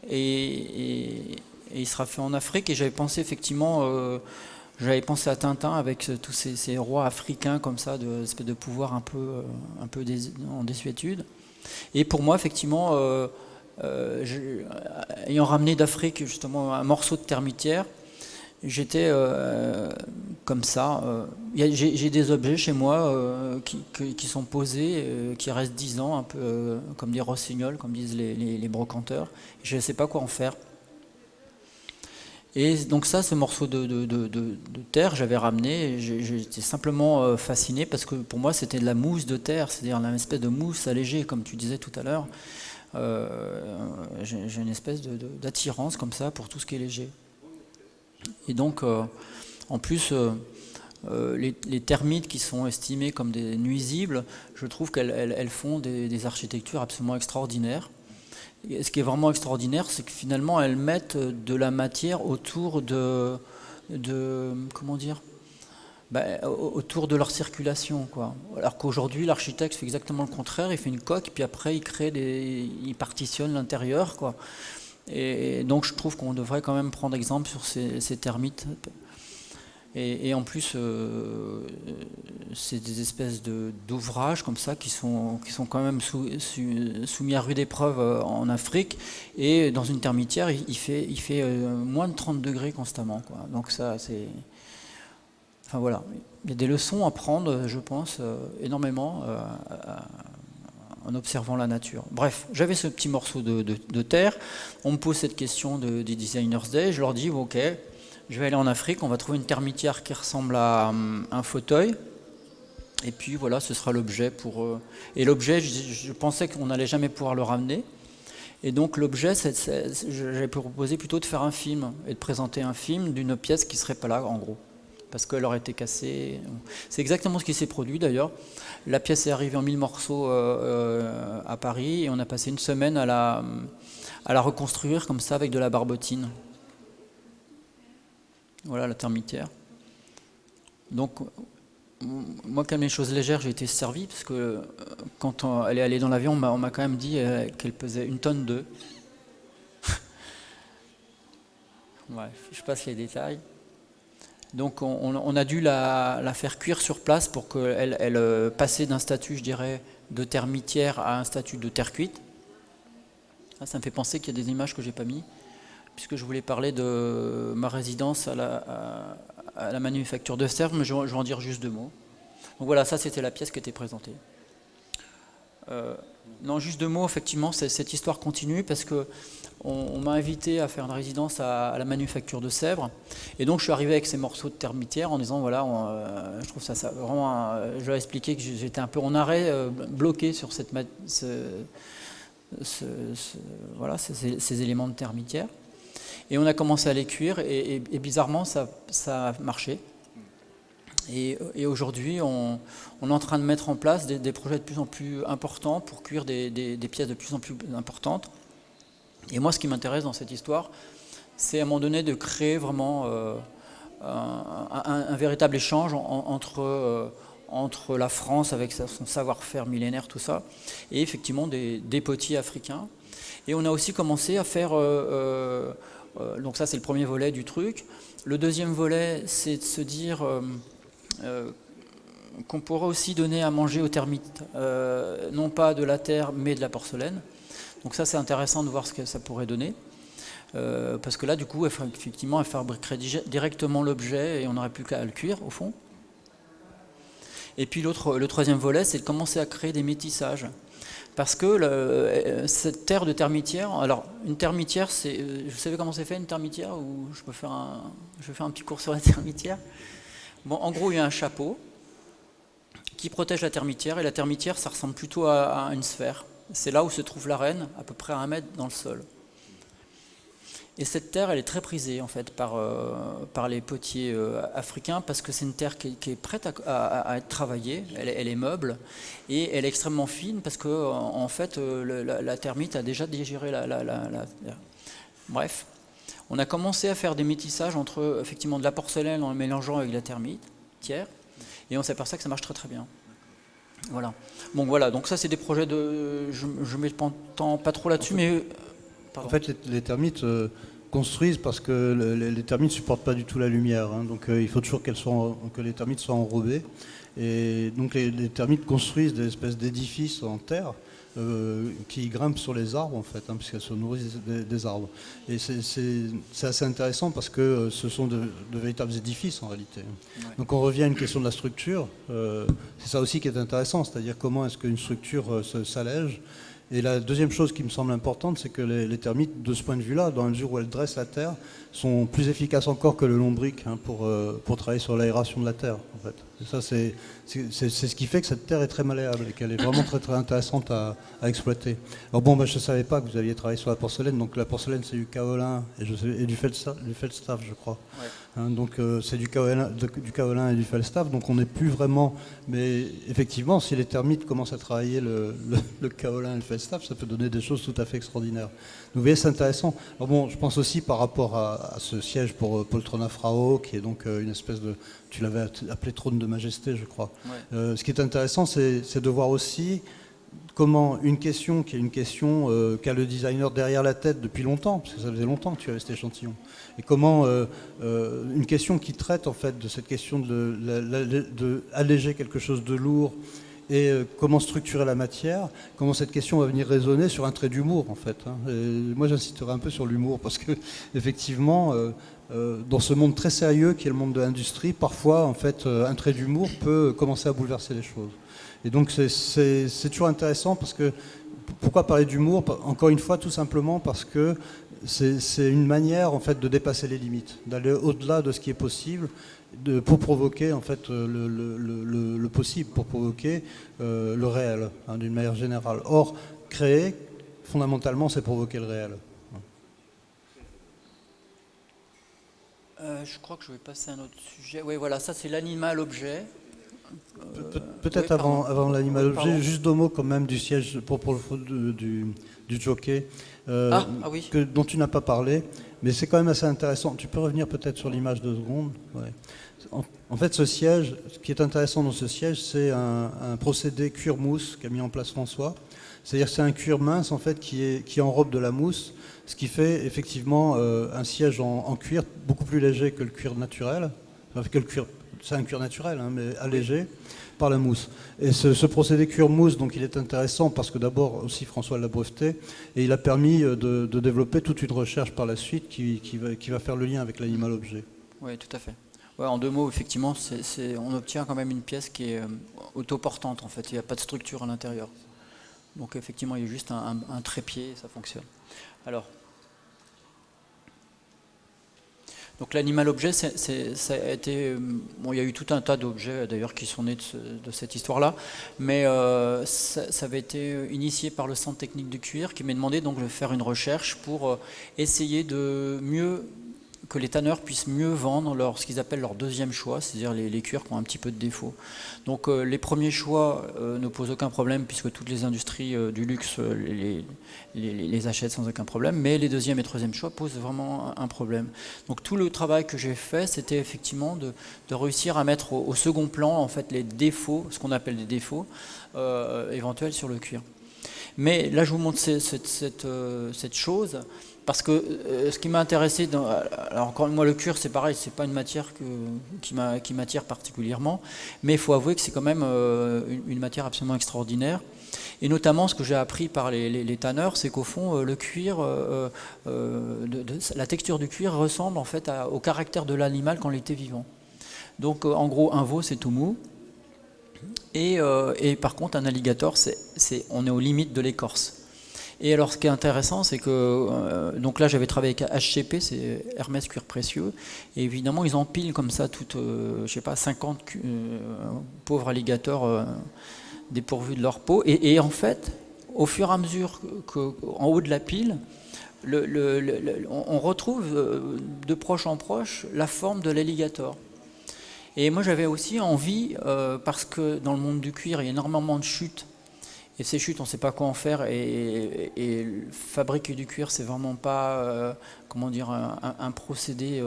et il sera fait en Afrique. Et j'avais pensé effectivement, j'avais pensé à Tintin avec tous ces rois africains comme ça, espèce de pouvoir un peu en désuétude. Et pour moi effectivement, ayant ramené d'Afrique justement un morceau de termitière, j'étais comme ça. J'ai des objets chez moi qui sont posés, qui restent 10 ans, un peu comme des rossignols, comme disent les brocanteurs. Je ne sais pas quoi en faire. Et donc ça, ce morceau de terre, j'avais ramené, j'étais simplement fasciné parce que pour moi c'était de la mousse de terre, c'est-à-dire une espèce de mousse allégée, comme tu disais tout à l'heure. J'ai une espèce d'attirance comme ça pour tout ce qui est léger. Et donc, en plus, les termites qui sont estimées comme des nuisibles, je trouve qu'elles font des architectures absolument extraordinaires. Et ce qui est vraiment extraordinaire, c'est que finalement, elles mettent de la matière autour comment dire, autour de leur circulation, quoi. Alors qu'aujourd'hui, l'architecte fait exactement le contraire, il fait une coque, puis après il partitionne l'intérieur, quoi. Et donc je trouve qu'on devrait quand même prendre exemple sur ces termites. Et en plus, c'est des espèces d'ouvrages comme ça qui sont quand même soumis à rude épreuve en Afrique. Et dans une termitière, il fait moins de 30 degrés constamment, quoi. Donc ça, c'est... Enfin voilà. Il y a des leçons à prendre, je pense, énormément en observant la nature. Bref, j'avais ce petit morceau de terre. On me pose cette question des Designers Day. Je leur dis, ok, je vais aller en Afrique, on va trouver une termitière qui ressemble à un fauteuil. Et puis voilà, ce sera l'objet pour... Et l'objet, je pensais qu'on n'allait jamais pouvoir le ramener. Et donc l'objet, j'avais proposé plutôt de faire un film et de présenter un film d'une pièce qui ne serait pas là, en gros. Parce qu'elle aurait été cassée. C'est exactement ce qui s'est produit d'ailleurs. La pièce est arrivée en 1000 morceaux à Paris et on a passé une semaine à la reconstruire comme ça avec de la barbotine. Voilà la termitière. Donc, moi, comme les choses légères, j'ai été servi parce que quand elle est allée dans l'avion, on m'a quand même dit qu'elle pesait 1,2 tonnes. Bref, je passe les détails. Donc on a dû la faire cuire sur place pour qu'elle passe d'un statut, je dirais, de termitière à un statut de terre cuite. Ça me fait penser qu'il y a des images que j'ai pas mis, puisque je voulais parler de ma résidence à la manufacture de Sèvres, mais je vais en dire juste 2 mots. Donc voilà, ça c'était la pièce qui était présentée. Non, juste 2 mots, effectivement, cette histoire continue parce que on m'a invité à faire une résidence à la manufacture de Sèvres, et donc je suis arrivé avec ces morceaux de termitière en disant voilà, je trouve ça vraiment, je leur ai expliqué que j'étais un peu en arrêt, bloqué sur voilà, ces éléments de termitière, et on a commencé à les cuire et bizarrement ça a marché. Et aujourd'hui, on est en train de mettre en place des projets de plus en plus importants pour cuire des pièces de plus en plus importantes. Et moi, ce qui m'intéresse dans cette histoire, c'est à un moment donné de créer vraiment un véritable échange entre la France avec son savoir-faire millénaire, tout ça, et effectivement des potiers africains. Et on a aussi commencé à faire... donc ça, c'est le premier volet du truc. Le deuxième volet, c'est de se dire... qu'on pourrait aussi donner à manger aux termites, non pas de la terre, mais de la porcelaine. Donc ça, c'est intéressant de voir ce que ça pourrait donner. Parce que là, du coup, effectivement, elle fabriquerait directement l'objet et on n'aurait plus qu'à le cuire, au fond. Et puis le troisième volet, c'est de commencer à créer des métissages. Parce que cette terre de termitière, alors une termitière, vous savez comment c'est fait une termitière, ou je vais faire un petit cours sur la termitière. Bon, en gros, il y a un chapeau qui protège la termitière, et la termitière, ça ressemble plutôt à une sphère. C'est là où se trouve l'arène, à peu près à 1 mètre dans le sol. Et cette terre, elle est très prisée en fait par les potiers africains, parce que c'est une terre qui est prête à être travaillée, elle est meuble, et elle est extrêmement fine, parce que en fait, la termite a déjà digéré Bref. On a commencé à faire des métissages entre effectivement de la porcelaine en le mélangeant avec de la termitière, et on s'aperçoit que ça marche très très bien. Voilà. Bon voilà, donc ça c'est des projets je ne m'étends pas trop là-dessus, mais... En fait, les termites construisent parce que les termites ne supportent pas du tout la lumière, hein, donc il faut toujours que les termites soient enrobées, et donc les termites construisent des espèces d'édifices en terre, qui grimpent sur les arbres en fait, hein, puisqu'elles se nourrissent des arbres. Et c'est assez intéressant parce que ce sont de véritables édifices en réalité. Ouais. Donc on revient à une question de la structure. C'est ça aussi qui est intéressant, c'est-à-dire comment est-ce qu'une structure s'allège. Et la deuxième chose qui me semble importante, c'est que les termites, de ce point de vue-là, dans la mesure où elles dressent la terre, sont plus efficaces encore que le lombric, hein, pour travailler sur l'aération de la terre. En fait. Et ça, c'est ce qui fait que cette terre est très malléable et qu'elle est vraiment très très intéressante à exploiter. Alors bon, je ne savais pas que vous alliez travailler sur la porcelaine. Donc la porcelaine, c'est du kaolin et du feldstaff, je crois. Ouais. Hein, donc c'est du kaolin et du feldstaff. Donc on n'est plus vraiment... Mais effectivement, si les termites commencent à travailler le kaolin et le feldstaff, ça peut donner des choses tout à fait extraordinaires. Donc vous voyez, c'est intéressant. Alors bon, je pense aussi par rapport à ce siège pour Poltrona Frau, qui est donc une espèce de... Tu l'avais appelé trône de majesté, je crois. Ouais. Ce qui est intéressant, c'est de voir aussi comment une question qui est une question qu'a le designer derrière la tête depuis longtemps, parce que ça faisait longtemps que tu avais cet échantillon, et comment une question qui traite en fait de cette question de alléger quelque chose de lourd et comment structurer la matière, comment cette question va venir résonner sur un trait d'humour en fait. Et moi j'insisterai un peu sur l'humour parce que effectivement dans ce monde très sérieux qui est le monde de l'industrie, parfois en fait un trait d'humour peut commencer à bouleverser les choses. Et donc c'est toujours intéressant parce que pourquoi parler d'humour? Encore une fois, tout simplement parce que c'est une manière en fait de dépasser les limites, d'aller au-delà de ce qui est possible, pour provoquer en fait le possible, pour provoquer le réel, d'une manière générale. Or, créer, fondamentalement, c'est provoquer le réel. Je crois que je vais passer à un autre sujet. Oui, voilà, ça c'est l'animal-objet. Peut-être oui, avant l'animal pardon. objet, juste 2 mots quand même du siège pour du jockey, Oui. dont tu n'as pas parlé, mais c'est quand même assez intéressant. Tu peux revenir peut-être sur l'image 2 secondes. Ouais. En fait, ce siège, ce qui est intéressant dans ce siège, c'est un procédé cuir-mousse qu'a mis en place François. C'est-à-dire que c'est un cuir mince en fait qui enrobe de la mousse, ce qui fait effectivement un siège en cuir beaucoup plus léger que le cuir naturel. Enfin, que le cuir, c'est un cuir naturel, mais allégé par la mousse. Et ce procédé cuir-mousse, donc il est intéressant parce que d'abord aussi François l'a breveté et il a permis de développer toute une recherche par la suite qui va faire le lien avec l'animal-objet. Oui, tout à fait. Ouais, en 2 mots, effectivement, on obtient quand même une pièce qui est autoportante en fait. Il n'y a pas de structure à l'intérieur. Donc effectivement, il y a juste un trépied et ça fonctionne. Alors, donc l'animal-objet, ça a été... Bon, il y a eu tout un tas d'objets d'ailleurs qui sont nés de cette histoire-là, mais ça avait été initié par le Centre technique du cuir qui m'a demandé donc de faire une recherche pour essayer de que les tanneurs puissent mieux vendre ce qu'ils appellent leur deuxième choix, c'est-à-dire les cuirs qui ont un petit peu de défaut. Donc les premiers choix ne posent aucun problème puisque toutes les industries du luxe les achètent sans aucun problème, mais les deuxième et troisième choix posent vraiment un problème. Donc tout le travail que j'ai fait, c'était effectivement de réussir à mettre au second plan en fait les défauts, ce qu'on appelle des défauts éventuels sur le cuir. Mais là je vous montre cette chose parce que ce qui m'a intéressé, alors encore moi le cuir c'est pareil, c'est pas une matière qui m'attire particulièrement, mais il faut avouer que c'est quand même une matière absolument extraordinaire. Et notamment ce que j'ai appris par les tanneurs, c'est qu'au fond le cuir, la texture du cuir ressemble en fait au caractère de l'animal quand il était vivant. Donc en gros un veau c'est tout mou. Et par contre un alligator on est aux limites de l'écorce. Et alors ce qui est intéressant c'est que donc là j'avais travaillé avec HCP, c'est Hermès Cuir Précieux, et évidemment ils empilent comme ça toutes je sais pas 50 pauvres alligators dépourvus de leur peau, et en fait au fur et à mesure qu'en haut de la pile on retrouve de proche en proche la forme de l'alligator. Et moi j'avais aussi envie, parce que dans le monde du cuir il y a énormément de chutes, et ces chutes on ne sait pas quoi en faire, et fabriquer du cuir c'est vraiment pas comment dire, un procédé,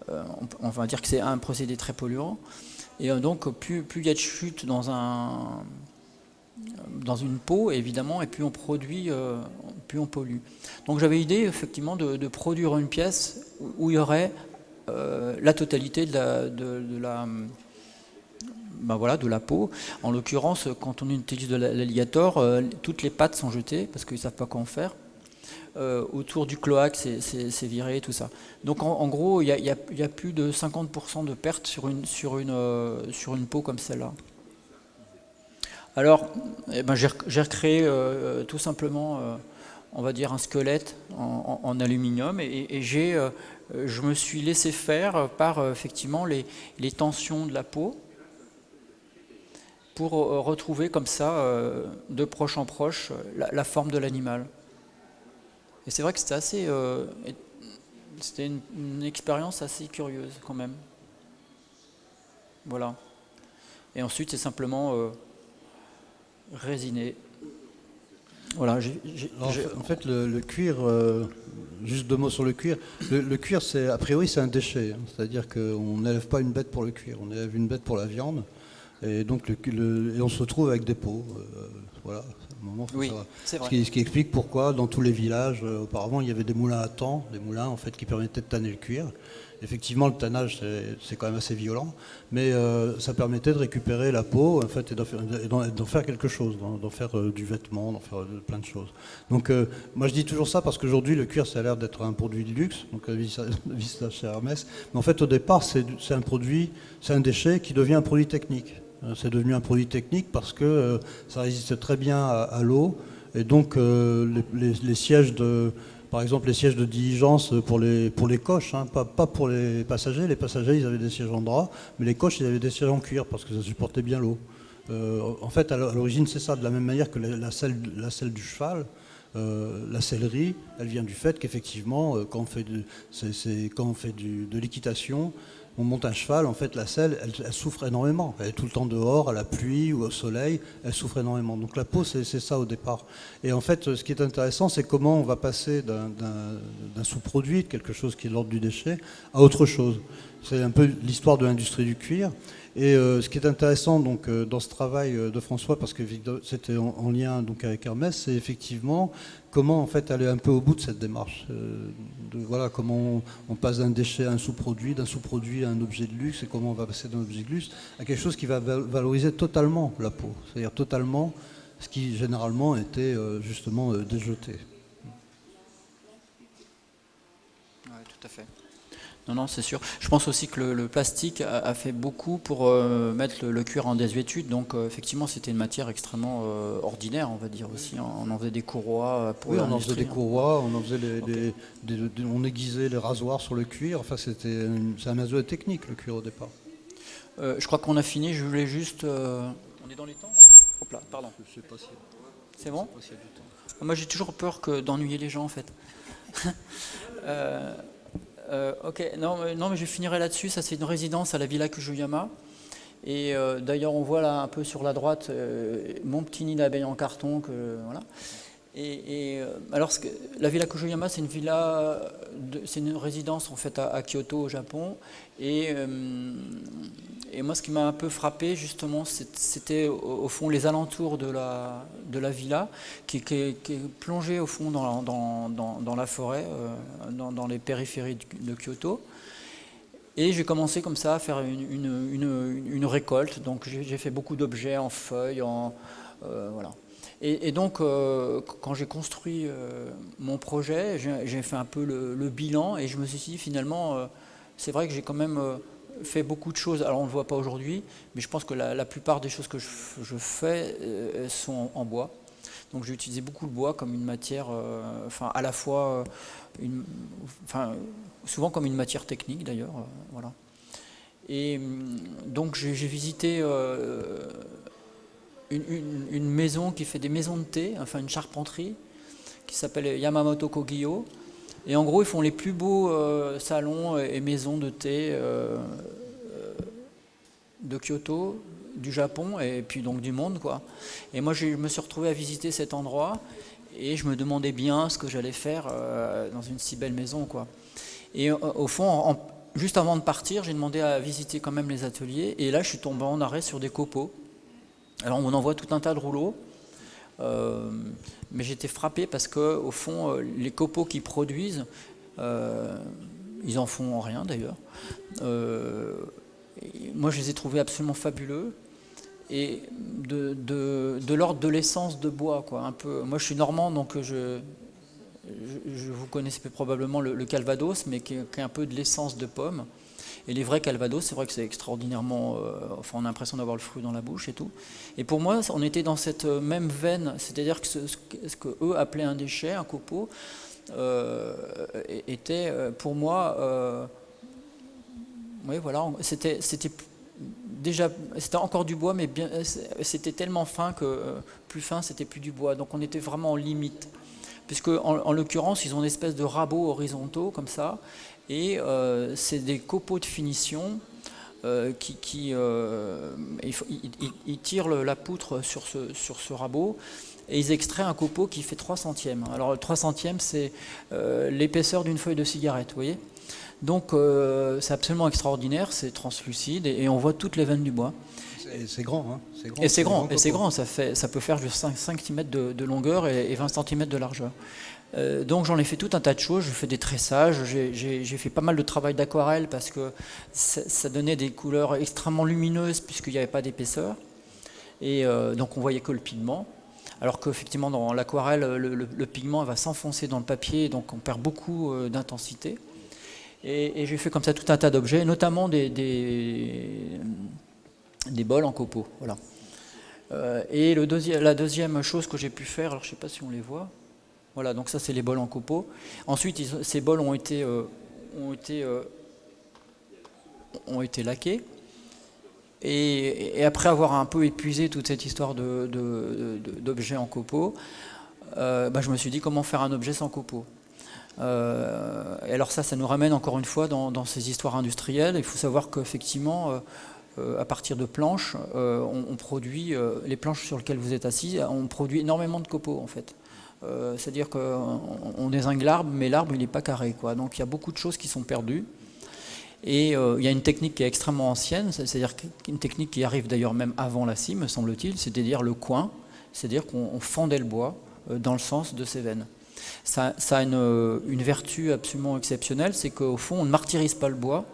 on va dire que c'est un procédé très polluant, et donc plus il y a de chutes dans une peau évidemment, et plus on produit, plus on pollue. Donc j'avais l'idée effectivement de produire une pièce où il y aurait la totalité de la peau. En l'occurrence, quand on utilise de l'alligator, toutes les pattes sont jetées parce qu'ils ne savent pas quoi en faire. Autour du cloaque, c'est viré, tout ça. Donc en gros, il y a plus de 50% de pertes sur une peau comme celle-là. Alors, j'ai recréé tout simplement, on va dire, un squelette en aluminium, et je me suis laissé faire par effectivement les tensions de la peau pour retrouver comme ça, de proche en proche, la forme de l'animal. Et c'est vrai que c'était une expérience assez curieuse quand même. Voilà. Et ensuite, c'est simplement résiné. Voilà, en fait, le cuir, juste 2 mots sur le cuir. Le cuir, a priori, c'est un déchet. C'est-à-dire qu'on n'élève pas une bête pour le cuir, on élève une bête pour la viande. Et donc, et on se retrouve avec des peaux. Voilà, à un moment, faut Oui, savoir. c'est vrai. Ce qui explique pourquoi dans tous les villages, auparavant, il y avait des moulins à temps, des moulins en fait qui permettaient de tanner le cuir. Effectivement, le tannage, c'est quand même assez violent, mais ça permettait de récupérer la peau en fait, et d'en faire quelque chose, d'en faire du vêtement, d'en faire plein de choses. Donc, moi, je dis toujours ça parce qu'aujourd'hui, le cuir, ça a l'air d'être un produit de luxe, donc vice chez Hermès. Mais en fait, au départ, c'est un produit, c'est un déchet qui devient un produit technique. C'est devenu un produit technique parce que ça résiste très bien à l'eau, et donc les sièges de... Par exemple, les sièges de diligence pour les coches, hein, pas pour les passagers. Les passagers, ils avaient des sièges en drap, mais les coches, ils avaient des sièges en cuir parce que ça supportait bien l'eau. En fait, à l'origine, c'est ça. De la même manière que la selle du cheval, la sellerie, elle vient du fait qu'effectivement, quand on fait de l'équitation, on monte un cheval, en fait, la selle, elle souffre énormément. Elle est tout le temps dehors, à la pluie ou au soleil, elle souffre énormément. Donc la peau, c'est ça au départ. Et en fait, ce qui est intéressant, c'est comment on va passer d'un sous-produit, de quelque chose qui est de l'ordre du déchet, à autre chose. C'est un peu l'histoire de l'industrie du cuir. Et ce qui est intéressant donc, dans ce travail de François, parce que c'était en lien donc, avec Hermès, c'est effectivement comment en fait, aller un peu au bout de cette démarche. Voilà, comment on passe d'un déchet à un sous-produit, d'un sous-produit à un objet de luxe, et comment on va passer d'un objet de luxe à quelque chose qui va valoriser totalement la peau, c'est-à-dire totalement ce qui généralement était justement déjeté. Oui, tout à fait. Non, non, c'est sûr. Je pense aussi que le plastique a fait beaucoup pour mettre le cuir en désuétude. Donc, effectivement, c'était une matière extrêmement ordinaire, on va dire aussi. On en faisait des courroies pour Oui, on en l'industrie. faisait des courroies, on en faisait on aiguisait les rasoirs sur le cuir. Enfin, c'est un matériau technique, le cuir, au départ. Je crois qu'on a fini. Je voulais juste... On est dans les temps? Hop là, pardon. Je sais pas si... C'est bon? Je sais pas s'il y a du temps. Moi, j'ai toujours peur d'ennuyer les gens, en fait. Ok, non, mais je finirai là-dessus. Ça, c'est une résidence à la Villa Kujuyama. Et d'ailleurs, on voit là un peu sur la droite mon petit nid d'abeilles en carton. Voilà. Alors, la Villa Kujuyama, c'est une villa, c'est une résidence en fait à Kyoto, au Japon. Et moi, ce qui m'a un peu frappé, justement, c'était au fond les alentours de la villa, qui est plongée au fond dans la forêt, dans les périphéries de Kyoto. Et j'ai commencé comme ça à faire une récolte. Donc, j'ai fait beaucoup d'objets en feuilles, voilà. Et donc, quand j'ai construit mon projet, j'ai fait un peu le bilan et je me suis dit, finalement, c'est vrai que j'ai quand même fait beaucoup de choses. Alors, on ne le voit pas aujourd'hui, mais je pense que la plupart des choses que je fais sont en bois. Donc, j'ai utilisé beaucoup le bois comme une matière, à la fois, souvent comme une matière technique d'ailleurs. Voilà. Et donc, j'ai visité... Une maison qui fait des maisons de thé, enfin une charpenterie, qui s'appelle Yamamoto Kogyo. Et en gros, ils font les plus beaux salons et maisons de thé de Kyoto, du Japon et puis donc du monde, quoi. Et moi, je me suis retrouvé à visiter cet endroit et je me demandais bien ce que j'allais faire dans une si belle maison, quoi. Et au fond, juste avant de partir, j'ai demandé à visiter quand même les ateliers. Et là, je suis tombé en arrêt sur des copeaux. Alors on en voit tout un tas de rouleaux, mais j'étais frappé parce qu'au fond, les copeaux qu'ils produisent, ils en font rien d'ailleurs. Moi je les ai trouvés absolument fabuleux et de l'ordre de l'essence de bois, quoi, un peu. Moi je suis normand, donc vous connaissez probablement le Calvados, mais qui est un peu de l'essence de pomme. Et les vrais Calvados, c'est vrai que c'est extraordinairement... on a l'impression d'avoir le fruit dans la bouche et tout. Et pour moi, on était dans cette même veine, c'est-à-dire que ce qu'eux appelaient un déchet, un copeau, était pour moi... oui, voilà, c'était encore du bois, mais c'était tellement fin que plus fin, c'était plus du bois. Donc on était vraiment en limite. Puisque en l'occurrence, ils ont une espèce de rabots horizontaux, comme ça, et c'est des copeaux de finition ils tirent la poutre sur ce rabot et ils extraient un copeau qui fait 3 centièmes. Alors le 3 centièmes, c'est l'épaisseur d'une feuille de cigarette, vous voyez. Donc c'est absolument extraordinaire, c'est translucide et on voit toutes les veines du bois. Et c'est grand, hein. Et c'est grand, copeaux. ça peut faire juste 5-6 mètres de longueur et 20 cm de largeur. Donc j'en ai fait tout un tas de choses, je fais des tressages, j'ai fait pas mal de travail d'aquarelle parce que ça donnait des couleurs extrêmement lumineuses puisqu'il n'y avait pas d'épaisseur. Et donc on voyait que le pigment. Alors qu'effectivement dans l'aquarelle, le pigment va s'enfoncer dans le papier, donc on perd beaucoup d'intensité. Et j'ai fait comme ça tout un tas d'objets, notamment des bols en copeaux. Voilà. Et la deuxième chose que j'ai pu faire, alors je ne sais pas si on les voit, voilà, donc ça c'est les bols en copeaux. Ensuite, ces bols ont été laqués. Et après avoir un peu épuisé toute cette histoire d'objets en copeaux, je me suis dit comment faire un objet sans copeaux. Et alors ça nous ramène encore une fois dans ces histoires industrielles. Il faut savoir qu'effectivement, à partir de planches, on produit, les planches sur lesquelles vous êtes assis, on produit énormément de copeaux en fait. C'est-à-dire qu'on dézingue l'arbre, mais l'arbre il n'est pas carré, quoi. Donc il y a beaucoup de choses qui sont perdues. Et il y a une technique qui est extrêmement ancienne, c'est-à-dire une technique qui arrive d'ailleurs même avant la scie, me semble-t-il, c'est-à-dire le coin, c'est-à-dire qu'on fendait le bois dans le sens de ses veines. Ça a une vertu absolument exceptionnelle, c'est qu'au fond on ne martyrise pas le bois,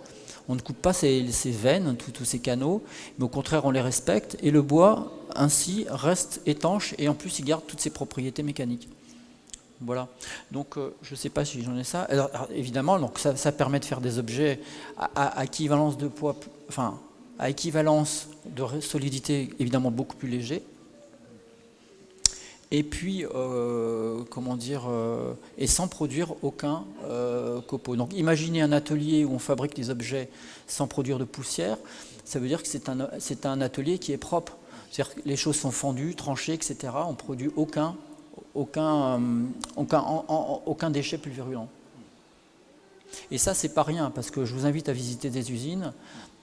on ne coupe pas ses veines, tous ces canaux, mais au contraire on les respecte, et le bois ainsi reste étanche, et en plus il garde toutes ses propriétés mécaniques. Voilà, donc je ne sais pas si j'en ai ça. Alors, évidemment, donc ça permet de faire des objets à équivalence de poids, enfin à équivalence de solidité évidemment beaucoup plus léger. Et puis, et sans produire aucun copeau. Donc imaginez un atelier où on fabrique des objets sans produire de poussière, ça veut dire que c'est un atelier qui est propre. C'est-à-dire que les choses sont fendues, tranchées, etc. On ne produit aucun déchet pulvérulent. Et ça, c'est pas rien, parce que je vous invite à visiter des usines.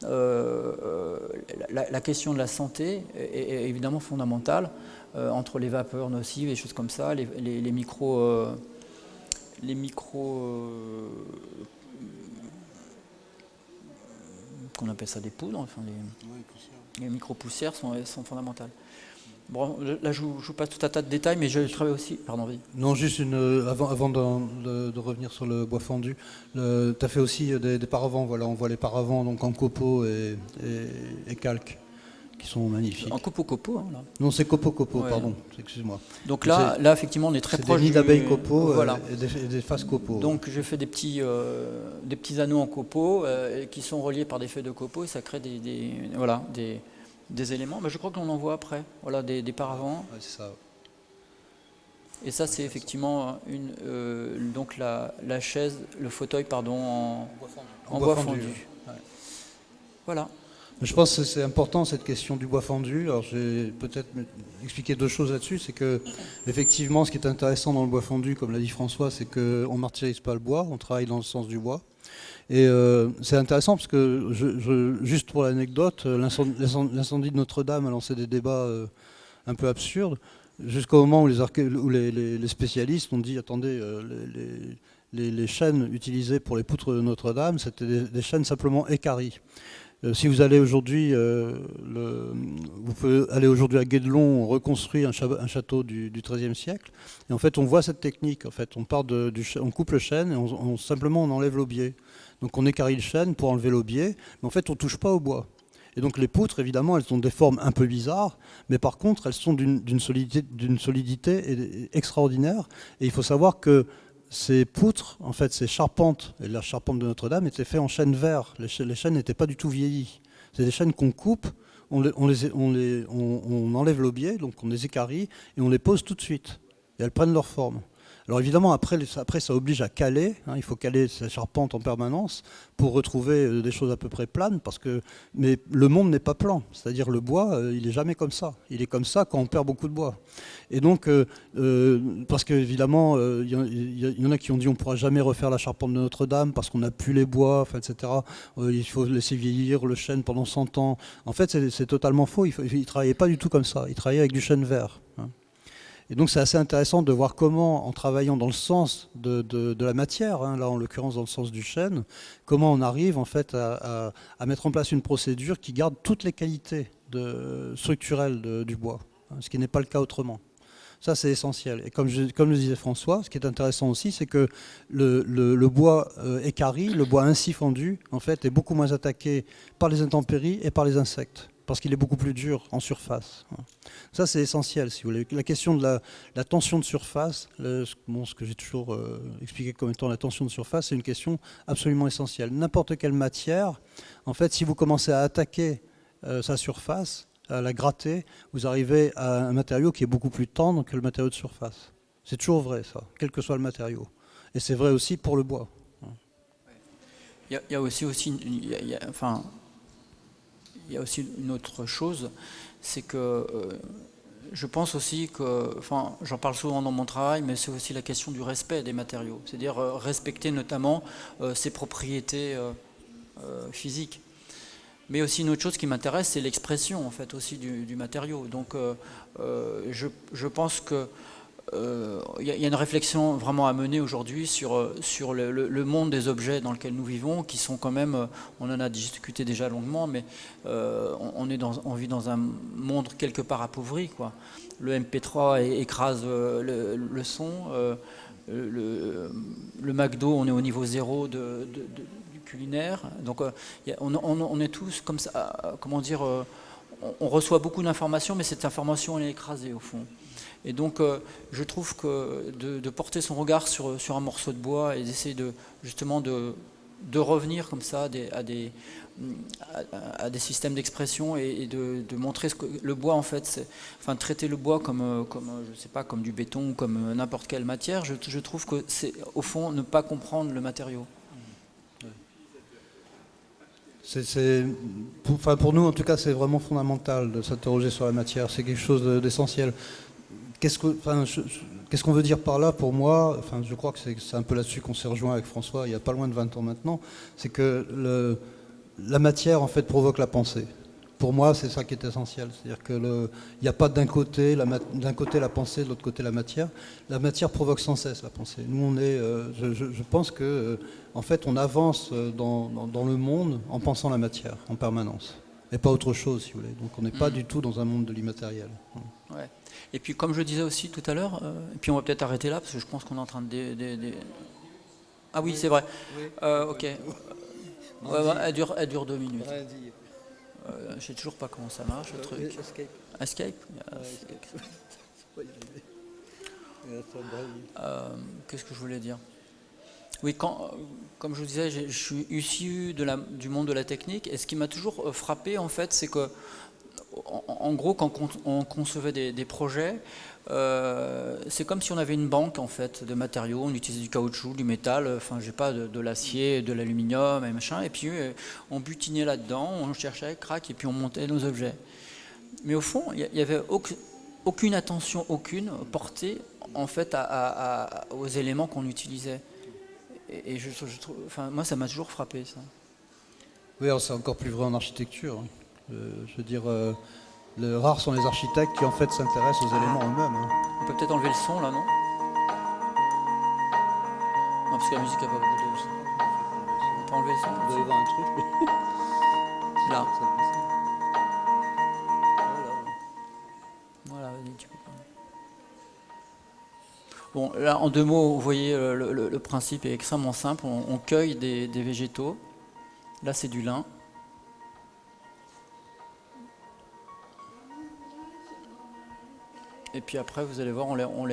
La question de la santé est évidemment fondamentale, entre les vapeurs nocives et des choses comme ça, les micros... qu'on appelle ça des poudres, enfin les micro-poussières sont fondamentales. Bon, là, je vous passe tout un tas de détails, mais je travaille aussi... Pardon, oui. Non, juste avant de revenir sur le bois fendu, tu as fait aussi des paravents. Voilà, on voit les paravents donc en copeaux et calque, qui sont magnifiques. En copeaux, hein, là. Non, c'est copeaux, Ouais. pardon, excuse-moi. Donc là, effectivement, on est très proche des nids d'abeilles copeaux, voilà. et des faces copeaux. Donc j'ai fait des petits anneaux en copeaux qui sont reliés par des feuilles de copeaux, et ça crée des éléments. Mais je crois qu'on en voit après. Voilà, des paravents. Ouais, c'est ça. Et ça, c'est effectivement donc la chaise, le fauteuil, pardon, en bois fondu. Ouais. Voilà. Je pense que c'est important cette question du bois fendu. Alors je vais peut-être expliquer deux choses là-dessus. C'est que effectivement, ce qui est intéressant dans le bois fendu, comme l'a dit François, c'est qu'on ne martyrise pas le bois, on travaille dans le sens du bois. Et c'est intéressant parce que, juste pour l'anecdote, l'incendie de Notre-Dame a lancé des débats un peu absurdes, jusqu'au moment où les spécialistes ont dit, attendez, les chaînes utilisées pour les poutres de Notre-Dame, c'était des chaînes simplement équarries. Si vous allez aujourd'hui, vous pouvez aller aujourd'hui à Guédelon, on reconstruit un château du XIIIe siècle, et en fait on voit cette technique. En fait, on coupe le chêne et simplement on enlève l'aubier. Donc on équarrit le chêne pour enlever l'aubier, mais en fait on ne touche pas au bois. Et donc les poutres, évidemment, elles ont des formes un peu bizarres, mais par contre elles sont d'une solidité extraordinaire. Et il faut savoir que ces poutres, en fait, ces charpentes, et la charpente de Notre-Dame était faite en chêne vert. Les chênes n'étaient pas du tout vieillis. C'est des chênes qu'on coupe, on enlève l'aubier, donc on les équarrit, et on les pose tout de suite. Et elles prennent leur forme. Alors évidemment, après ça oblige à caler. Il faut caler sa charpente en permanence pour retrouver des choses à peu près planes. Mais le monde n'est pas plan. C'est-à-dire le bois, il n'est jamais comme ça. Il est comme ça quand on perd beaucoup de bois. Et donc, parce qu'évidemment, il y en a qui ont dit on ne pourra jamais refaire la charpente de Notre-Dame parce qu'on n'a plus les bois, etc. Il faut laisser vieillir le chêne pendant 100 ans. En fait, c'est totalement faux. Il ne travaillait pas du tout comme ça. Il travaillait avec du chêne vert. Et donc c'est assez intéressant de voir comment, en travaillant dans le sens de la matière, là en l'occurrence dans le sens du chêne, comment on arrive en fait à mettre en place une procédure qui garde toutes les qualités structurelle du bois, hein, ce qui n'est pas le cas autrement. Ça, c'est essentiel. Et comme le disait François, ce qui est intéressant aussi, c'est que le bois équarri, le bois ainsi fendu, en fait, est beaucoup moins attaqué par les intempéries et par les insectes, parce qu'il est beaucoup plus dur en surface. Ça, c'est essentiel, si vous voulez. La question de la tension de surface, ce que j'ai toujours expliqué comme étant la tension de surface, c'est une question absolument essentielle. N'importe quelle matière, en fait, si vous commencez à attaquer sa surface, à la gratter, vous arrivez à un matériau qui est beaucoup plus tendre que le matériau de surface. C'est toujours vrai, ça, quel que soit le matériau. Et c'est vrai aussi pour le bois. Il y a aussi une autre chose, c'est que je pense aussi que, j'en parle souvent dans mon travail, mais c'est aussi la question du respect des matériaux, c'est-à-dire respecter notamment ses propriétés physiques. Mais aussi une autre chose qui m'intéresse, c'est l'expression en fait aussi du matériau. Donc je pense que y a une réflexion vraiment à mener aujourd'hui sur le monde des objets dans lequel nous vivons, qui sont quand même, on en a discuté déjà longuement, mais on vit dans un monde quelque part appauvri, quoi. Le MP3 écrase le son, le McDo, on est au niveau zéro du culinaire. Donc on est tous comme ça, comment dire, on reçoit beaucoup d'informations, mais cette information elle est écrasée au fond. Et donc je trouve que de porter son regard sur un morceau de bois et d'essayer justement de revenir comme ça à des systèmes d'expression et de montrer ce que le bois en fait, traiter le bois comme je sais pas, comme du béton ou comme n'importe quelle matière, je trouve que c'est au fond ne pas comprendre le matériau. Pour nous, en tout cas, c'est vraiment fondamental de s'interroger sur la matière. C'est quelque chose d'essentiel. Qu'est-ce qu'on veut dire par là, pour moi, je crois que c'est un peu là-dessus qu'on s'est rejoint avec François il n'y a pas loin de 20 ans maintenant, c'est que la matière, en fait, provoque la pensée. Pour moi, c'est ça qui est essentiel. C'est-à-dire qu'il n'y a pas d'un côté la pensée, de l'autre côté la matière. La matière provoque sans cesse la pensée. Nous, je pense que, en fait, on avance dans le monde en pensant la matière, en permanence. Et pas autre chose, si vous voulez. Donc on n'est pas du tout dans un monde de l'immatériel. Ouais. Et puis, comme je disais aussi tout à l'heure, et puis on va peut-être arrêter là, parce que je pense qu'on est en train de... Ah oui, c'est vrai. Oui. Ok. Elle dure 2 minutes. Je ne sais toujours pas comment ça marche, le truc. Escape. Qu'est-ce que je voulais dire? Oui, comme je vous disais, je suis issu du monde de la technique, et ce qui m'a toujours frappé, en fait, c'est que, en gros, quand on concevait des projets, c'est comme si on avait une banque, en fait, de matériaux. On utilisait du caoutchouc, du métal, de l'acier, de l'aluminium et machin, et puis on butinait là-dedans, on cherchait, crac, et puis on montait nos objets. Mais au fond, il n'y avait aucune attention, portée, en fait, aux éléments qu'on utilisait. Et je trouve, moi, ça m'a toujours frappé, ça. Oui, c'est encore plus vrai en architecture. Je veux dire, rares sont les architectes qui, en fait, s'intéressent aux éléments eux-mêmes. On peut peut-être enlever le son, là, non? Non, parce que la musique n'a pas beaucoup de... On peut enlever le son? Vous allez voir un truc. Là. Voilà, tu peux prendre. Bon, là, en 2 mots, vous voyez, le principe est extrêmement simple. On cueille des végétaux. Là, c'est du lin. Et puis après, vous allez voir, on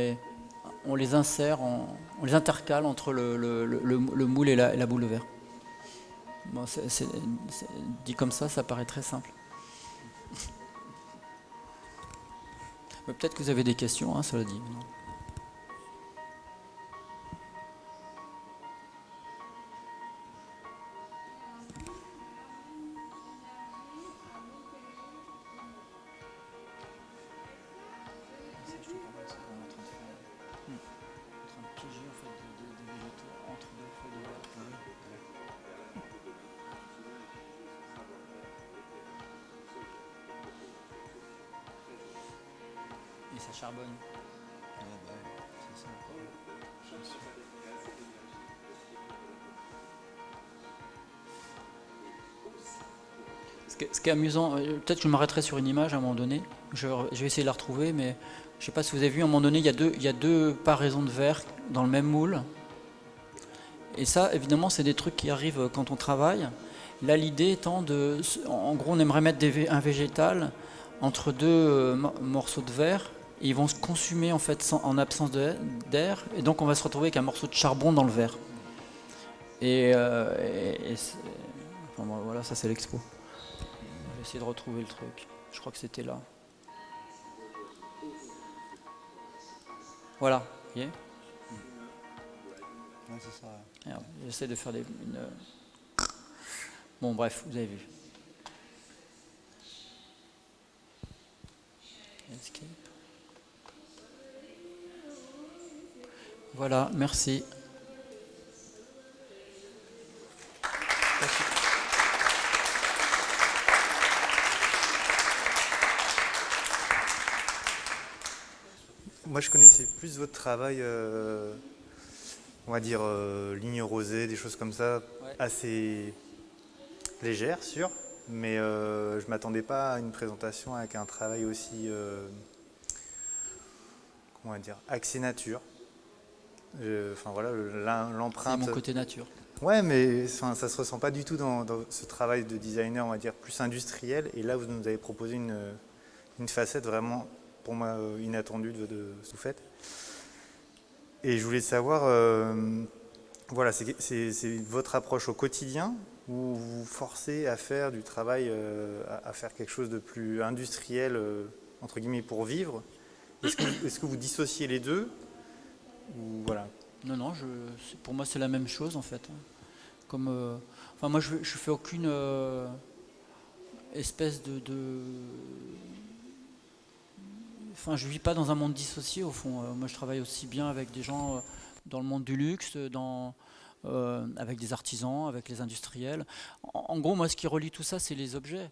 les insère, on les intercale entre le moule et la boule de verre. Bon, dit comme ça paraît très simple. Mais peut-être que vous avez des questions, hein, cela dit. Et ça charbonne. C'est ça. Ce qui est amusant, peut-être que je m'arrêterai sur une image à un moment donné, je vais essayer de la retrouver, mais je ne sais pas si vous avez vu, à un moment donné, il y a deux paraisons de verre dans le même moule. Et ça, évidemment, c'est des trucs qui arrivent quand on travaille. Là, l'idée étant en gros, on aimerait mettre un végétal entre deux morceaux de verre, et ils vont se consumer en fait en absence d'air, et donc on va se retrouver avec un morceau de charbon dans le verre. Enfin, bon, voilà, ça c'est l'expo. Je vais essayer de retrouver le truc. Je crois que c'était là. Voilà, vous voyez ? Ouais, c'est ça. Alors, j'essaie de faire Bon, bref, vous avez vu. Escape. Voilà, merci. Moi, je connaissais plus votre travail, on va dire ligne rosée, des choses comme ça, Ouais. assez légères, sûr, mais je m'attendais pas à une présentation avec un travail aussi, comment dire, axé nature. Enfin voilà, C'est l'empreinte. mon côté nature. Ouais, mais enfin, ça se ressent pas du tout dans ce travail de designer, on va dire, plus industriel. Et là, vous nous avez proposé une facette vraiment, pour moi, inattendue de ce que vous faites. Et je voulais savoir, voilà, c'est votre approche au quotidien ou vous vous forcez à faire du travail, à faire quelque chose de plus industriel, entre guillemets, pour vivre? Est-ce que vous dissociez les deux? Ou voilà. Non, pour moi c'est la même chose en fait. Comme, enfin moi je fais aucune espèce enfin je vis pas dans un monde dissocié au fond. Moi je travaille aussi bien avec des gens dans le monde du luxe, avec des artisans, avec les industriels. En gros moi ce qui relie tout ça c'est les objets.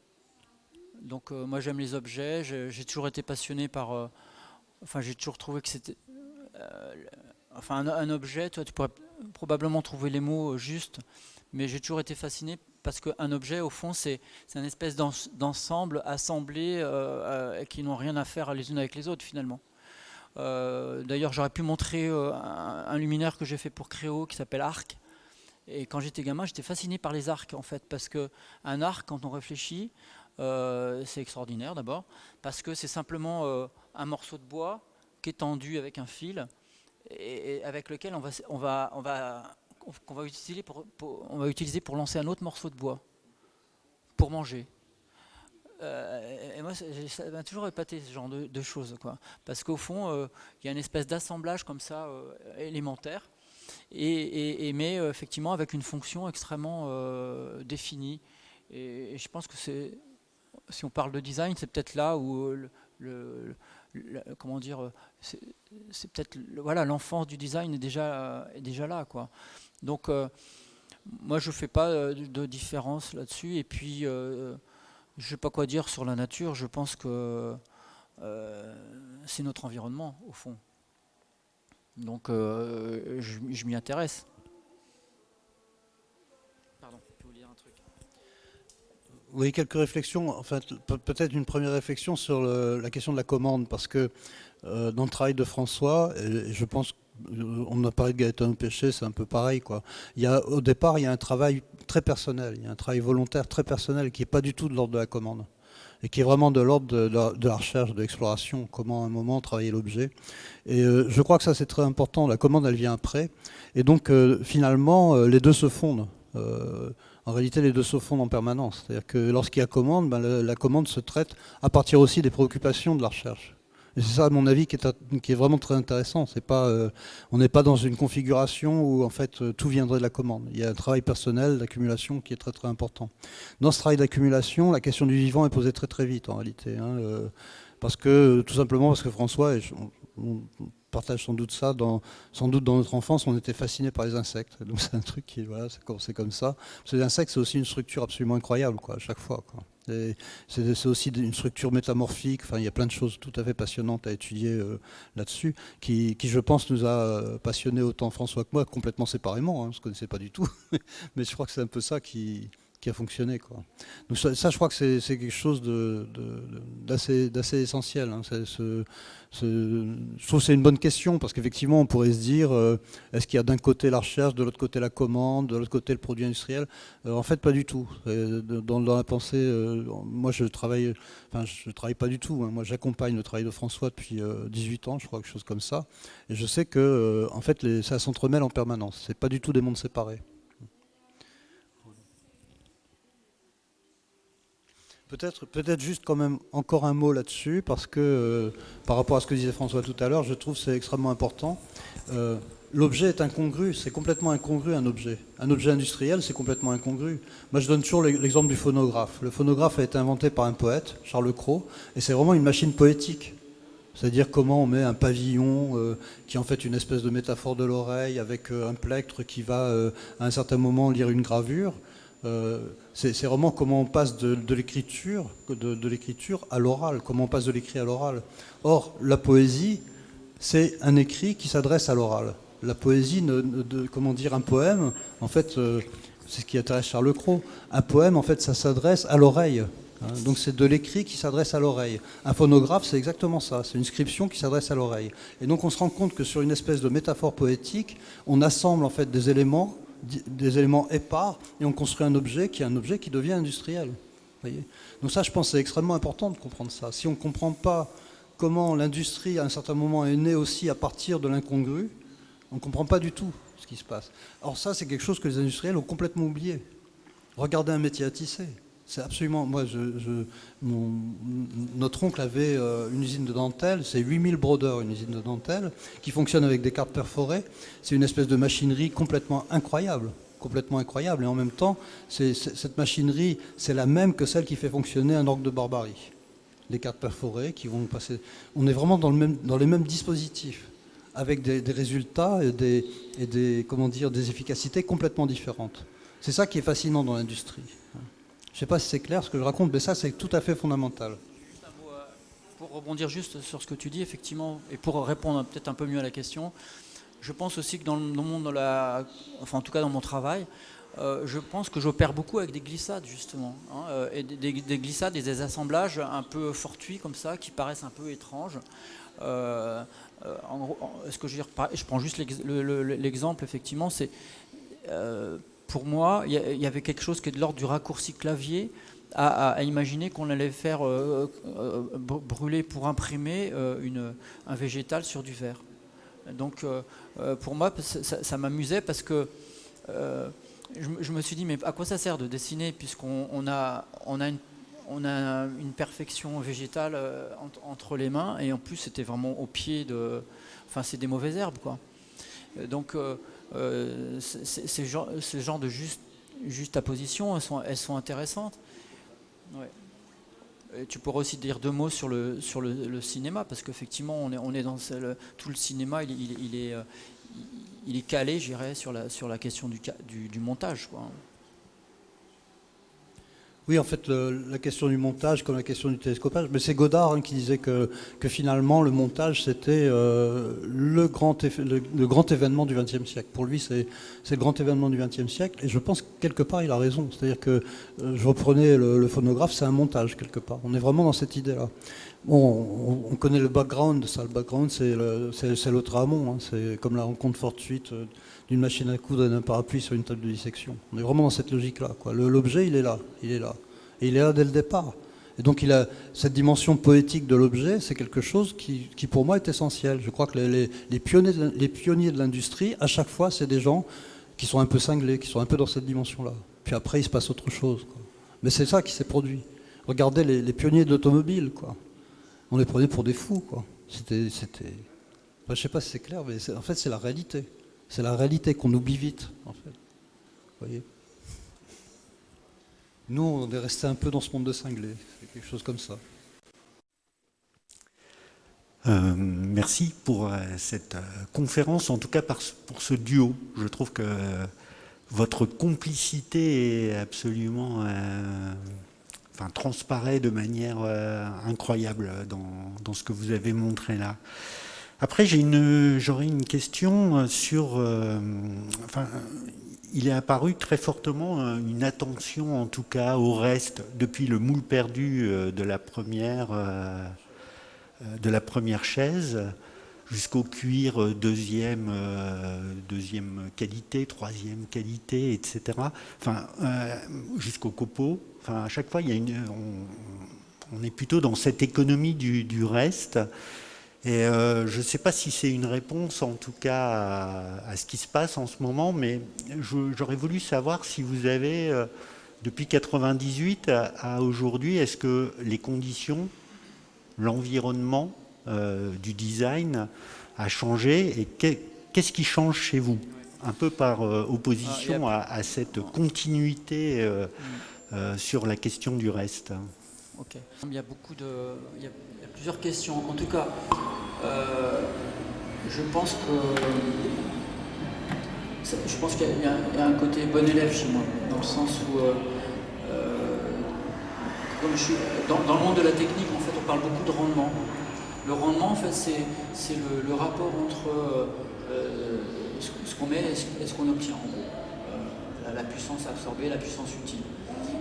Donc moi j'aime les objets, j'ai toujours été passionné par... enfin j'ai toujours trouvé que c'était... enfin un objet, toi tu pourrais probablement trouver les mots justes, mais j'ai toujours été fasciné parce qu'un objet au fond c'est une espèce d'ensemble assemblé qui n'ont rien à faire les unes avec les autres finalement. D'ailleurs j'aurais pu montrer un luminaire que j'ai fait pour Créo qui s'appelle Arc, et quand j'étais gamin j'étais fasciné par les arcs en fait, parce qu'un arc quand on réfléchit c'est extraordinaire d'abord, parce que c'est simplement un morceau de bois qui est tendu avec un fil, et avec lequel on va utiliser pour lancer un autre morceau de bois, pour manger. Et moi, ça m'a toujours épaté ce genre de choses, quoi. Parce qu'au fond, il y a une espèce d'assemblage comme ça, élémentaire, mais effectivement avec une fonction extrêmement définie. Et je pense que si on parle de design, c'est peut-être là où comment dire, c'est peut-être voilà, l'enfance du design est déjà là, quoi. Donc moi je fais pas de différence là-dessus, et puis je sais pas quoi dire sur la nature. Je pense que c'est notre environnement au fond, donc je m'y intéresse. Pardon, je voulais dire un truc. Oui, quelques réflexions. Enfin, peut-être une première réflexion sur la question de la commande, parce que dans le travail de François, et je pense, on a parlé de Gaëtan Péché, c'est un peu pareil, quoi. Au départ, il y a un travail très personnel, il y a un travail volontaire très personnel qui n'est pas du tout de l'ordre de la commande, et qui est vraiment de l'ordre de la recherche, de l'exploration, comment à un moment travailler l'objet. Et je crois que ça c'est très important. La commande, elle vient après, et donc finalement les deux se fondent. En réalité, les deux se fondent en permanence. C'est-à-dire que lorsqu'il y a commande, la commande se traite à partir aussi des préoccupations de la recherche. Et c'est ça, à mon avis, qui est vraiment très intéressant. On n'est pas dans une configuration où en fait tout viendrait de la commande. Il y a un travail personnel d'accumulation qui est très très important. Dans ce travail d'accumulation, la question du vivant est posée très très vite en réalité, hein, tout simplement parce que François, on partage sans doute ça, sans doute dans notre enfance, on était fasciné par les insectes. Donc c'est un truc qui, voilà, c'est comme ça. Parce que les insectes, c'est aussi une structure absolument incroyable, quoi, à chaque fois, quoi. C'est aussi une structure métamorphique. Enfin, il y a plein de choses tout à fait passionnantes à étudier là-dessus, qui, je pense, nous a passionnés autant François que moi, complètement séparément. Hein, on ne se connaissait pas du tout. Mais je crois que c'est un peu ça qui qui a fonctionné, quoi. Donc ça, je crois que c'est quelque chose d'assez essentiel, hein. Je trouve que c'est une bonne question, parce qu'effectivement, on pourrait se dire, est-ce qu'il y a d'un côté la recherche, de l'autre côté la commande, de l'autre côté le produit industriel? En fait, pas du tout. Dans la pensée, moi, je travaille pas du tout, hein. Moi, j'accompagne le travail de François depuis 18 ans, je crois, quelque chose comme ça. Et je sais que, en fait, ça s'entremêle en permanence. C'est pas du tout des mondes séparés. Peut-être juste quand même encore un mot là-dessus, parce que par rapport à ce que disait François tout à l'heure, je trouve que c'est extrêmement important. L'objet est incongru, c'est complètement incongru un objet. Un objet industriel, c'est complètement incongru. Moi, je donne toujours l'exemple du phonographe. Le phonographe a été inventé par un poète, Charles Cros, et c'est vraiment une machine poétique. C'est-à-dire comment on met un pavillon qui est en fait une espèce de métaphore de l'oreille, avec un plectre qui va à un certain moment lire une gravure. C'est vraiment comment on passe de l'écriture à l'oral, comment on passe de l'écrit à l'oral. Or, la poésie, c'est un écrit qui s'adresse à l'oral. La poésie, comment dire, un poème, en fait, c'est ce qui intéresse Charles Cros. Un poème, en fait, ça s'adresse à l'oreille. Donc c'est de l'écrit qui s'adresse à l'oreille. Un phonographe, c'est exactement ça, c'est une scription qui s'adresse à l'oreille. Et donc on se rend compte que sur une espèce de métaphore poétique, on assemble en fait des éléments épars, et on construit un objet qui devient industriel. Voyez. Donc ça, je pense, c'est extrêmement important de comprendre ça. Si on ne comprend pas comment l'industrie, à un certain moment, est née aussi à partir de l'incongru, on ne comprend pas du tout ce qui se passe. Alors ça, c'est quelque chose que les industriels ont complètement oublié. Regardez un métier à tisser. C'est absolument... Moi, notre oncle avait une usine de dentelle, c'est 8000 brodeurs, une usine de dentelle, qui fonctionne avec des cartes perforées. C'est une espèce de machinerie complètement incroyable. Et en même temps, cette machinerie, c'est la même que celle qui fait fonctionner un orgue de Barbarie. Les cartes perforées qui vont passer... On est vraiment dans les mêmes dispositifs, avec des résultats et des efficacités complètement différentes. C'est ça qui est fascinant dans l'industrie. Je ne sais pas si c'est clair ce que je raconte, mais ça, c'est tout à fait fondamental. Juste un mot, pour rebondir juste sur ce que tu dis, effectivement, et pour répondre peut-être un peu mieux à la question, je pense aussi que dans le monde enfin en tout cas dans mon travail, je pense que j'opère beaucoup avec des glissades, justement. Et des glissades et des assemblages un peu fortuits, comme ça, qui paraissent un peu étranges. Ce que je prends juste l'exemple, effectivement, c'est... pour moi, il y avait quelque chose qui est de l'ordre du raccourci clavier à imaginer qu'on allait faire brûler pour imprimer un végétal sur du verre. Donc, pour moi, ça m'amusait parce que je me suis dit, mais à quoi ça sert de dessiner puisqu'on a une perfection végétale entre les mains, et en plus, c'était vraiment au pied de... Enfin, c'est des mauvaises herbes, quoi. Donc... ce genre de juxtaposition, elles sont intéressantes. Ouais. Et tu pourrais aussi dire deux mots sur le cinéma, parce qu'effectivement, on est dans tout le cinéma, il est calé, je dirais, sur la question du montage, quoi. Oui, en fait, la question du montage comme la question du télescopage, mais c'est Godard qui disait que finalement le montage c'était le grand événement du XXe siècle. Pour lui, c'est le grand événement du XXe siècle, et je pense que quelque part il a raison. C'est-à-dire que je reprenais le phonographe, c'est un montage quelque part. On est vraiment dans cette idée-là. Bon, on connaît le background de ça. Le background, c'est l'autre amont. Hein. C'est comme la rencontre fortuite d'une machine à coudre et d'un parapluie sur une table de dissection. On est vraiment dans cette logique-là, quoi. L'objet, il est là. Et il est là dès le départ. Et donc, cette dimension poétique de l'objet, c'est quelque chose qui, pour moi, est essentiel. Je crois que les pionniers de l'industrie, à chaque fois, c'est des gens qui sont un peu cinglés, qui sont un peu dans cette dimension-là. Puis après, il se passe autre chose, quoi. Mais c'est ça qui s'est produit. Regardez les pionniers de l'automobile, quoi. On les prenait pour des fous, quoi. C'était... Enfin, je sais pas si c'est clair, mais en fait, c'est la réalité. C'est la réalité qu'on oublie vite, en fait. Vous voyez ? Nous, on est resté un peu dans ce monde de cinglés. C'est quelque chose comme ça. Merci pour cette conférence, en tout cas pour ce duo. Je trouve que votre complicité est absolument... transparaît de manière incroyable dans ce que vous avez montré là. Après, j'aurais une question sur... enfin, il est apparu très fortement une attention, en tout cas, au reste, depuis le moule perdu de la première chaise, jusqu'au cuir deuxième qualité, troisième qualité, etc. Enfin, jusqu'au copeau. Enfin, à chaque fois, on est plutôt dans cette économie du reste. Et je ne sais pas si c'est une réponse, en tout cas, à ce qui se passe en ce moment, mais j'aurais voulu savoir si vous avez, depuis 98 à aujourd'hui, est-ce que les conditions, l'environnement du design a changé, et qu'est-ce qui change chez vous, un peu par opposition à cette continuité sur la question du reste. Ok. Il y a il y a plusieurs questions. En tout cas, je pense qu'il y a un côté bon élève chez moi, dans le sens où, comme je suis dans le monde de la technique, en fait, on parle beaucoup de rendement. Le rendement, en fait, c'est le rapport entre ce qu'on met et ce qu'on obtient, en gros. La puissance absorbée, la puissance utile.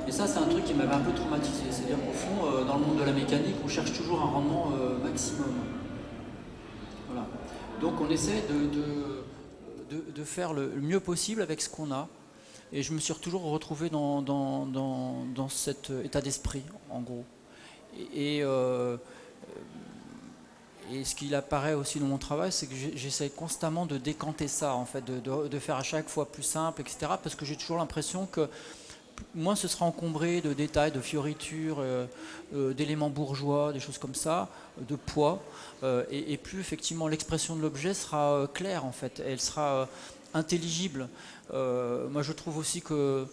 Et ça, c'est un truc qui m'avait un peu traumatisé. C'est-à-dire qu'au fond, dans le monde de la mécanique, on cherche toujours un rendement maximum. Voilà. Donc on essaie de faire le mieux possible avec ce qu'on a. Et je me suis toujours retrouvé dans cet état d'esprit, en gros. Et ce qui apparaît aussi dans mon travail, c'est que j'essaie constamment de décanter ça, en fait, de faire à chaque fois plus simple, etc. Parce que j'ai toujours l'impression que moins ce sera encombré de détails, de fioritures, d'éléments bourgeois, des choses comme ça, de poids, et plus effectivement l'expression de l'objet sera claire, en fait, elle sera intelligible. Moi je trouve aussi que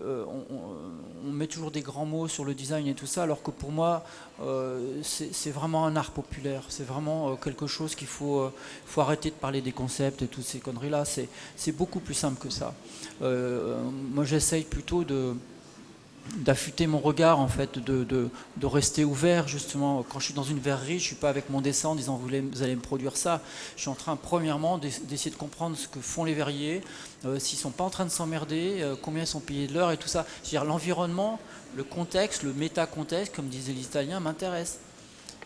on met toujours des grands mots sur le design et tout ça, alors que pour moi c'est vraiment un art populaire, c'est vraiment quelque chose qu'il faut arrêter de parler des concepts et toutes ces conneries là, c'est beaucoup plus simple que ça. Moi j'essaye plutôt d'affûter mon regard, en fait, de rester ouvert, justement. Quand je suis dans une verrerie, je ne suis pas avec mon dessin en disant vous allez me produire ça. Je suis en train, premièrement, d'essayer de comprendre ce que font les verriers, s'ils ne sont pas en train de s'emmerder, combien ils sont payés de l'heure et tout ça. C'est-à-dire l'environnement, le contexte, le méta-contexte, comme disaient les Italiens, m'intéresse.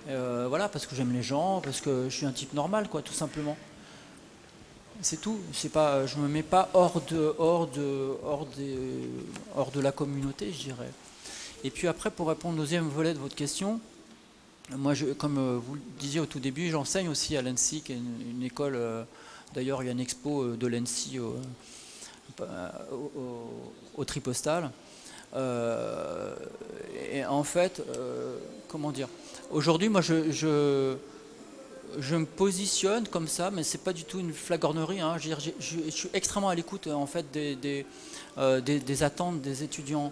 Voilà, parce que j'aime les gens, parce que je suis un type normal, quoi, tout simplement. C'est tout. C'est pas, je me mets pas hors de la communauté, je dirais. Et puis après, pour répondre au deuxième volet de votre question, moi, comme vous le disiez au tout début, j'enseigne aussi à l'ENSI, qui est une école. D'ailleurs, il y a une expo de l'ENSI au Tripostal. Et en fait, comment dire, aujourd'hui, moi, je me positionne comme ça, mais c'est pas du tout une flagornerie. Hein. Je suis extrêmement à l'écoute, en fait, des attentes des étudiants.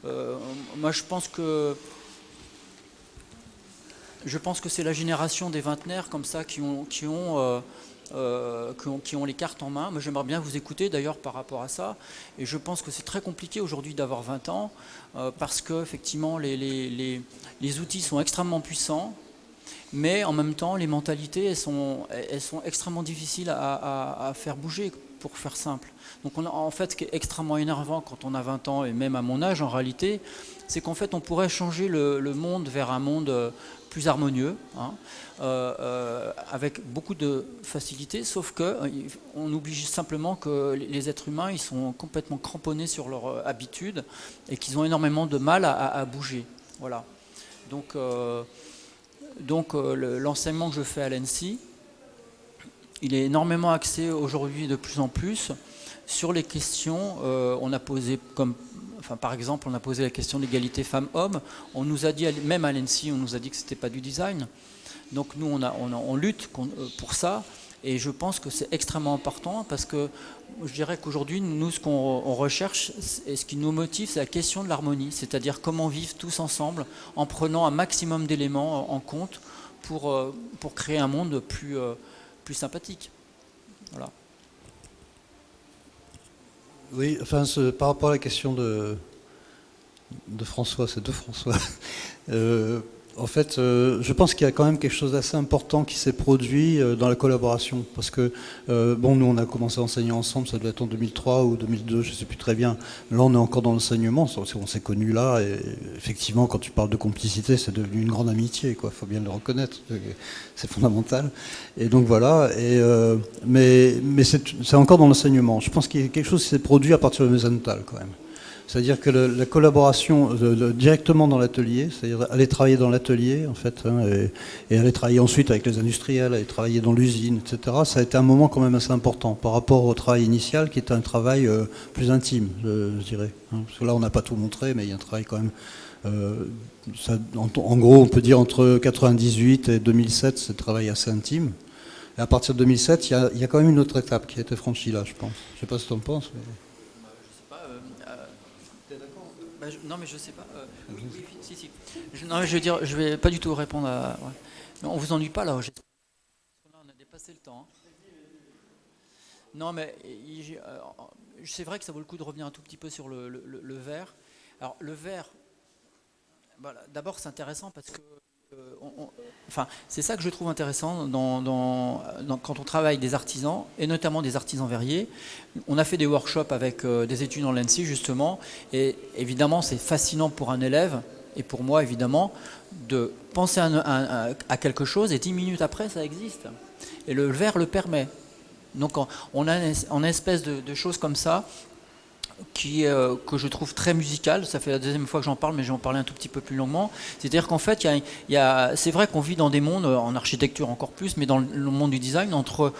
Moi, je pense que c'est la génération des vingtenaires comme ça qui ont les cartes en main. Moi, j'aimerais bien vous écouter d'ailleurs par rapport à ça. Et je pense que c'est très compliqué aujourd'hui d'avoir 20 ans parce que effectivement les outils sont extrêmement puissants. Mais en même temps, les mentalités, elles sont extrêmement difficiles à faire bouger, pour faire simple. Donc en fait, ce qui est extrêmement énervant quand on a 20 ans, et même à mon âge en réalité, c'est qu'en fait on pourrait changer le monde vers un monde plus harmonieux, hein, avec beaucoup de facilité, sauf qu'on oublie simplement que les êtres humains, ils sont complètement cramponnés sur leur habitude et qu'ils ont énormément de mal à bouger. Voilà. Donc l'enseignement que je fais à l'ENSI, il est énormément axé aujourd'hui de plus en plus sur les questions. On a posé par exemple, on a posé la question de l'égalité femmes-hommes. On nous a dit, même à l'ENSI, on nous a dit que c'était pas du design. Donc nous, on lutte pour ça. Et je pense que c'est extrêmement important parce que je dirais qu'aujourd'hui, nous, ce qu'on recherche et ce qui nous motive, c'est la question de l'harmonie. C'est-à-dire comment vivre tous ensemble en prenant un maximum d'éléments en compte pour créer un monde plus sympathique. Voilà. Oui, enfin, par rapport à la question de François, c'est de François. En fait, je pense qu'il y a quand même quelque chose d'assez important qui s'est produit dans la collaboration. Parce que, bon, nous, on a commencé à enseigner ensemble, ça doit être en 2003 ou 2002, je ne sais plus très bien. Là, on est encore dans l'enseignement, on s'est connus là, et effectivement, quand tu parles de complicité, c'est devenu une grande amitié, quoi. Faut bien le reconnaître, c'est fondamental. Et donc voilà, mais c'est encore dans l'enseignement. Je pense qu'il y a quelque chose qui s'est produit à partir de Wiesenthal, quand même. C'est-à-dire que la collaboration directement dans l'atelier, c'est-à-dire aller travailler dans l'atelier, en fait, hein, et aller travailler ensuite avec les industriels, aller travailler dans l'usine, etc., ça a été un moment quand même assez important par rapport au travail initial qui était un travail plus intime, je dirais. Hein, parce que là, on n'a pas tout montré, mais il y a un travail quand même... en gros, on peut dire entre 98 et 2007, c'est un travail assez intime. Et à partir de 2007, il y a quand même une autre étape qui a été franchie là, je pense. Je ne sais pas ce que tu en penses, mais... Non, mais je sais pas. Oui, si. Non, mais je veux dire, je vais pas du tout répondre à. Ouais. Mais on vous ennuie pas là, j'espère. Là, on a dépassé le temps. Hein. Non, mais c'est vrai que ça vaut le coup de revenir un tout petit peu sur le verre. Alors, le verre, voilà, d'abord, c'est intéressant parce que. Enfin, c'est ça que je trouve intéressant quand on travaille des artisans, et notamment des artisans verriers. On a fait des workshops avec des étudiants de l'ENSI, justement, et évidemment, c'est fascinant pour un élève, et pour moi, évidemment, de penser à quelque chose, et 10 minutes après, ça existe. Et le verre le permet. Donc, on a une espèce de choses comme ça, que je trouve très musical. Ça fait la deuxième fois que j'en parle, mais je vais en parler un tout petit peu plus longuement. C'est-à-dire qu'en fait, c'est vrai qu'on vit dans des mondes, en architecture encore plus, mais dans le monde du design, entre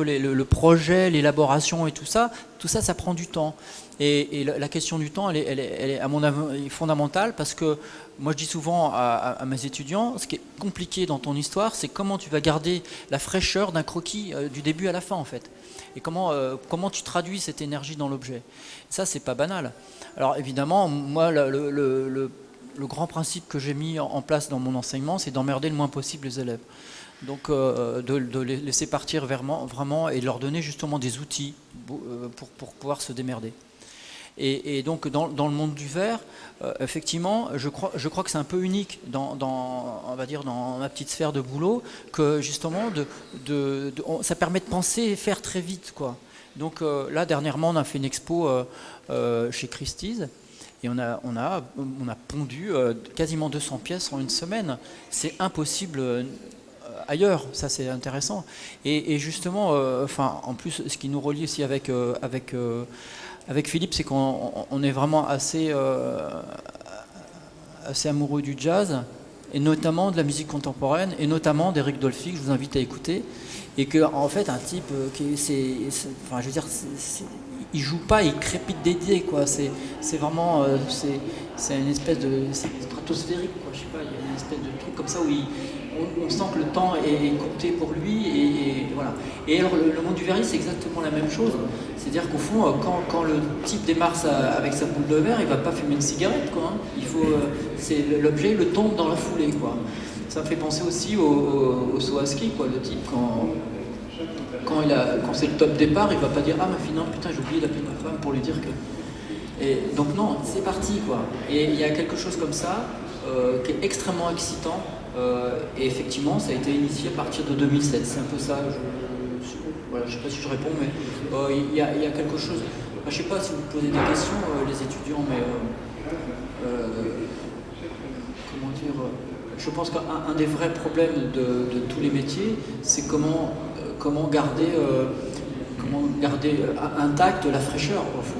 le projet, l'élaboration et tout ça, ça prend du temps. Et la question du temps, elle est à mon avis fondamentale, parce que moi je dis souvent à mes étudiants, ce qui est compliqué dans ton histoire, c'est comment tu vas garder la fraîcheur d'un croquis du début à la fin, en fait. Et comment tu traduis cette énergie dans l'objet. Ça, c'est pas banal. Alors évidemment, moi, le grand principe que j'ai mis en place dans mon enseignement, c'est d'emmerder le moins possible les élèves. Donc de les laisser partir vraiment et de leur donner justement des outils pour pouvoir se démerder. Et donc dans le monde du verre, effectivement, je crois que c'est un peu unique on va dire dans ma petite sphère de boulot, que justement ça permet de penser et faire très vite, quoi. Donc là dernièrement on a fait une expo chez Christie's et on a pondu quasiment 200 pièces en une semaine. C'est impossible ailleurs, ça c'est intéressant. Et justement, en plus ce qui nous relie aussi avec Philippe, c'est qu'on est vraiment assez amoureux du jazz, et notamment de la musique contemporaine, et notamment d'Eric Dolphy, que je vous invite à écouter. Et qu'en fait, un type il joue pas, il crépite des idées, quoi. C'est vraiment, c'est une espèce de, c'est stratosphérique, quoi. Je sais pas, il y a une espèce de truc comme ça où on sent que le temps est compté pour lui, et voilà. Et alors le monde du verre, c'est exactement la même chose. C'est-à-dire qu'au fond, quand le type démarre avec sa boule de verre, il va pas fumer une cigarette, quoi. C'est l'objet, le tombe dans la foulée, quoi. Ça me fait penser aussi au Soaski, quoi. Le type, quand c'est le top départ, il va pas dire « Ah, ma fille, non, putain, j'ai oublié d'appeler ma femme pour lui dire que... » Et donc non, c'est parti, quoi. Et il y a quelque chose comme ça qui est extrêmement excitant. Et effectivement, ça a été initié à partir de 2007. C'est un peu ça. Voilà, je ne sais pas si je réponds, mais il y a quelque chose. Je ne sais pas si vous posez des questions, les étudiants, mais comment dire, je pense qu'un des vrais problèmes de tous les métiers, c'est comment garder intacte la fraîcheur, au fond,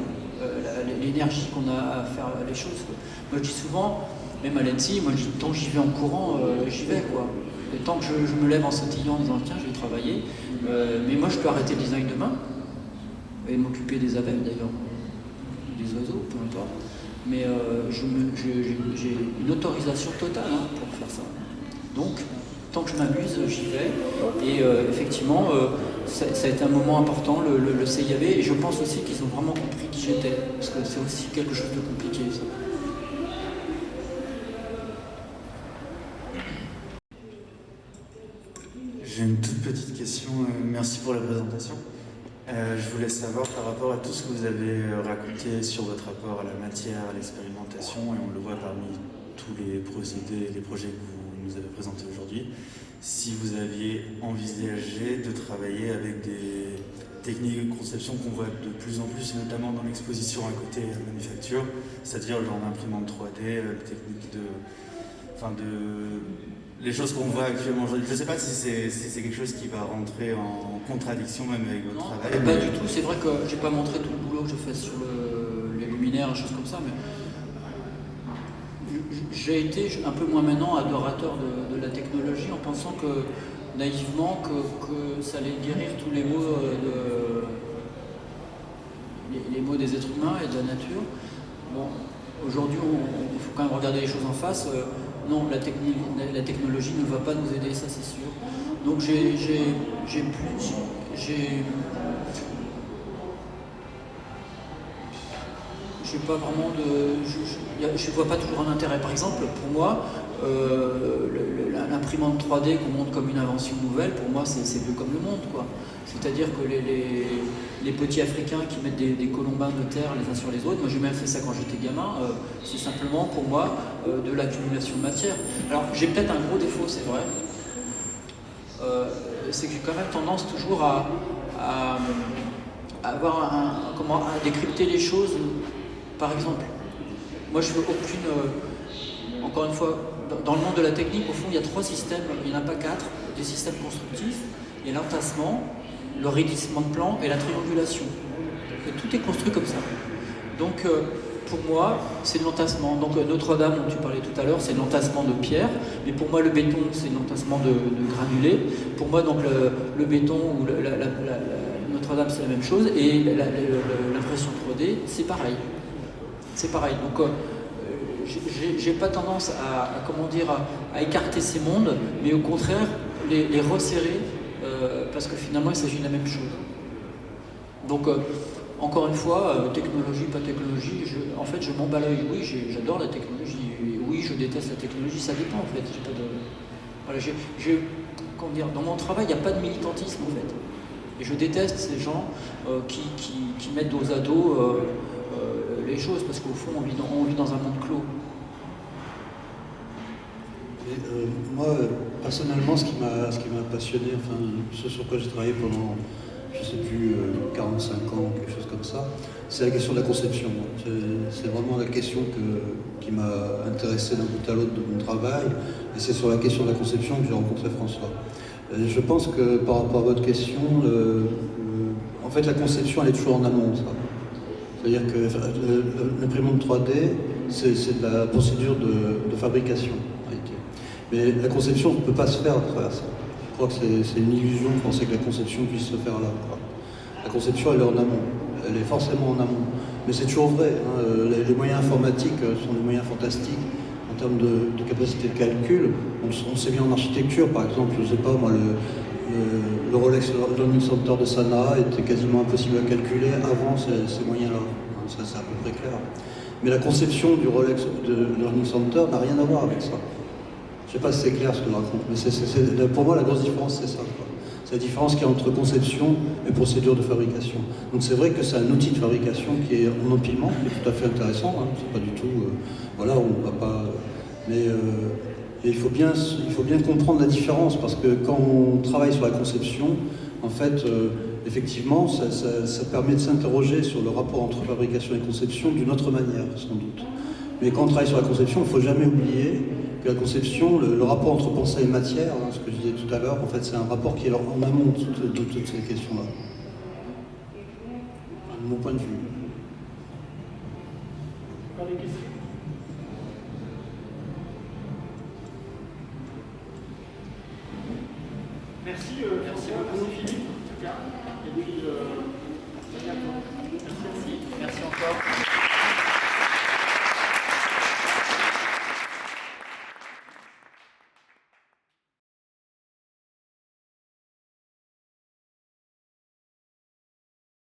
l'énergie qu'on a à faire les choses. Moi, je dis souvent, même à l'ENSI, moi, tant que j'y vais en courant, j'y vais, quoi. Et tant que je me lève en sautillant en disant tiens, je vais travailler, mais moi, je peux arrêter le design demain et m'occuper des abeilles, d'ailleurs, des oiseaux, peu importe. Mais j'ai une autorisation totale pour faire ça. Donc, tant que je m'amuse, j'y vais. Et effectivement, ça a été un moment important, le CIAV, et je pense aussi qu'ils ont vraiment compris qui j'étais, parce que c'est aussi quelque chose de compliqué, ça. J'ai une toute petite question, merci pour la présentation. Je voulais savoir par rapport à tout ce que vous avez raconté sur votre rapport à la matière, à l'expérimentation, et on le voit parmi tous les procédés, les projets que vous nous avez présenté aujourd'hui, si vous aviez envisagé de travailler avec des techniques de conception qu'on voit de plus en plus, notamment dans l'exposition à côté manufacture, c'est-à-dire genre l'imprimante 3D, les techniques les choses qu'on voit actuellement aujourd'hui. Je ne sais pas si c'est quelque chose qui va rentrer en contradiction même avec votre travail. Pas du tout, c'est vrai que j'ai pas montré tout le boulot que je fais sur les luminaires, des choses comme ça, mais j'ai été un peu moins maintenant adorateur de la technologie en pensant que naïvement que ça allait guérir tous les maux les maux des êtres humains et de la nature. Bon, aujourd'hui, il faut quand même regarder les choses en face. Non, la technologie ne va pas nous aider, ça c'est sûr. Donc j'ai pas vraiment je vois pas toujours un intérêt. Par exemple, pour moi, l'imprimante 3D qu'on montre comme une invention nouvelle, pour moi c'est vieux comme le monde, quoi. C'est-à-dire que les petits Africains qui mettent des colombins de terre les uns sur les autres, moi j'ai même fait ça quand j'étais gamin, c'est simplement pour moi de l'accumulation de matière. Alors j'ai peut-être un gros défaut, c'est vrai, c'est que j'ai quand même tendance toujours à avoir à décrypter les choses. Par exemple, moi je veux encore une fois, dans le monde de la technique, au fond il y a 3 systèmes, il n'y en a pas 4, des systèmes constructifs, il y a l'entassement, le raidissement de plan et la triangulation. Et tout est construit comme ça. Donc pour moi, c'est de l'entassement. Donc Notre-Dame, dont tu parlais tout à l'heure, c'est de l'entassement de pierre, mais pour moi le béton, c'est de l'entassement de granulés. Pour moi, donc le béton ou Notre-Dame, c'est la même chose, et l'impression 3D, c'est pareil. C'est pareil. Donc j'ai pas tendance à écarter ces mondes, mais au contraire les resserrer, parce que finalement il s'agit de la même chose. Donc encore une fois, technologie, pas technologie, en fait je m'en bats l'œil. Oui, j'adore la technologie, oui je déteste la technologie, ça dépend en fait. Voilà, dans mon travail il n'y a pas de militantisme en fait. Et je déteste ces gens qui mettent dos à dos les choses, parce qu'au fond on vit dans un monde clos. Moi, personnellement, ce qui m'a passionné, enfin, ce sur quoi j'ai travaillé pendant, je sais plus, 45 ans, quelque chose comme ça, c'est la question de la conception. C'est vraiment la question qui m'a intéressé d'un bout à l'autre de mon travail, et c'est sur la question de la conception que j'ai rencontré François. Je pense que par rapport à votre question, en fait, la conception, elle est toujours en amont, ça. C'est-à-dire que l'imprimante 3D, c'est de la procédure de fabrication. Mais la conception ne peut pas se faire à travers ça. Je crois que c'est une illusion de penser que la conception puisse se faire là, quoi. La conception, elle est en amont. Elle est forcément en amont. Mais c'est toujours vrai. Hein. Les moyens informatiques sont des moyens fantastiques en termes de capacité de calcul. On sait bien en architecture, par exemple, je ne sais pas, moi, le Rolex Learning Center de Sanaa était quasiment impossible à calculer avant ces moyens-là. Ça, c'est à peu près clair. Mais la conception du Rolex Learning Center n'a rien à voir avec ça. Je ne sais pas si c'est clair ce que je raconte, mais pour moi la grosse différence c'est ça, quoi. C'est la différence qu'il y a entre conception et procédure de fabrication. Donc c'est vrai que c'est un outil de fabrication qui est en empilement, qui est tout à fait intéressant, hein. C'est pas du tout... voilà, on va pas... Mais il faut bien comprendre la différence, parce que quand on travaille sur la conception, en fait, effectivement, ça permet de s'interroger sur le rapport entre fabrication et conception d'une autre manière, sans doute. Mais quand on travaille sur la conception, il ne faut jamais oublier que la conception, le rapport entre pensée et matière, hein, ce que je disais tout à l'heure, en fait, c'est un rapport qui est en amont de toutes ces questions-là. De mon point de vue. Encore des questions ? Merci beaucoup Philippe, en tout cas. Et puis, à bientôt. Merci encore.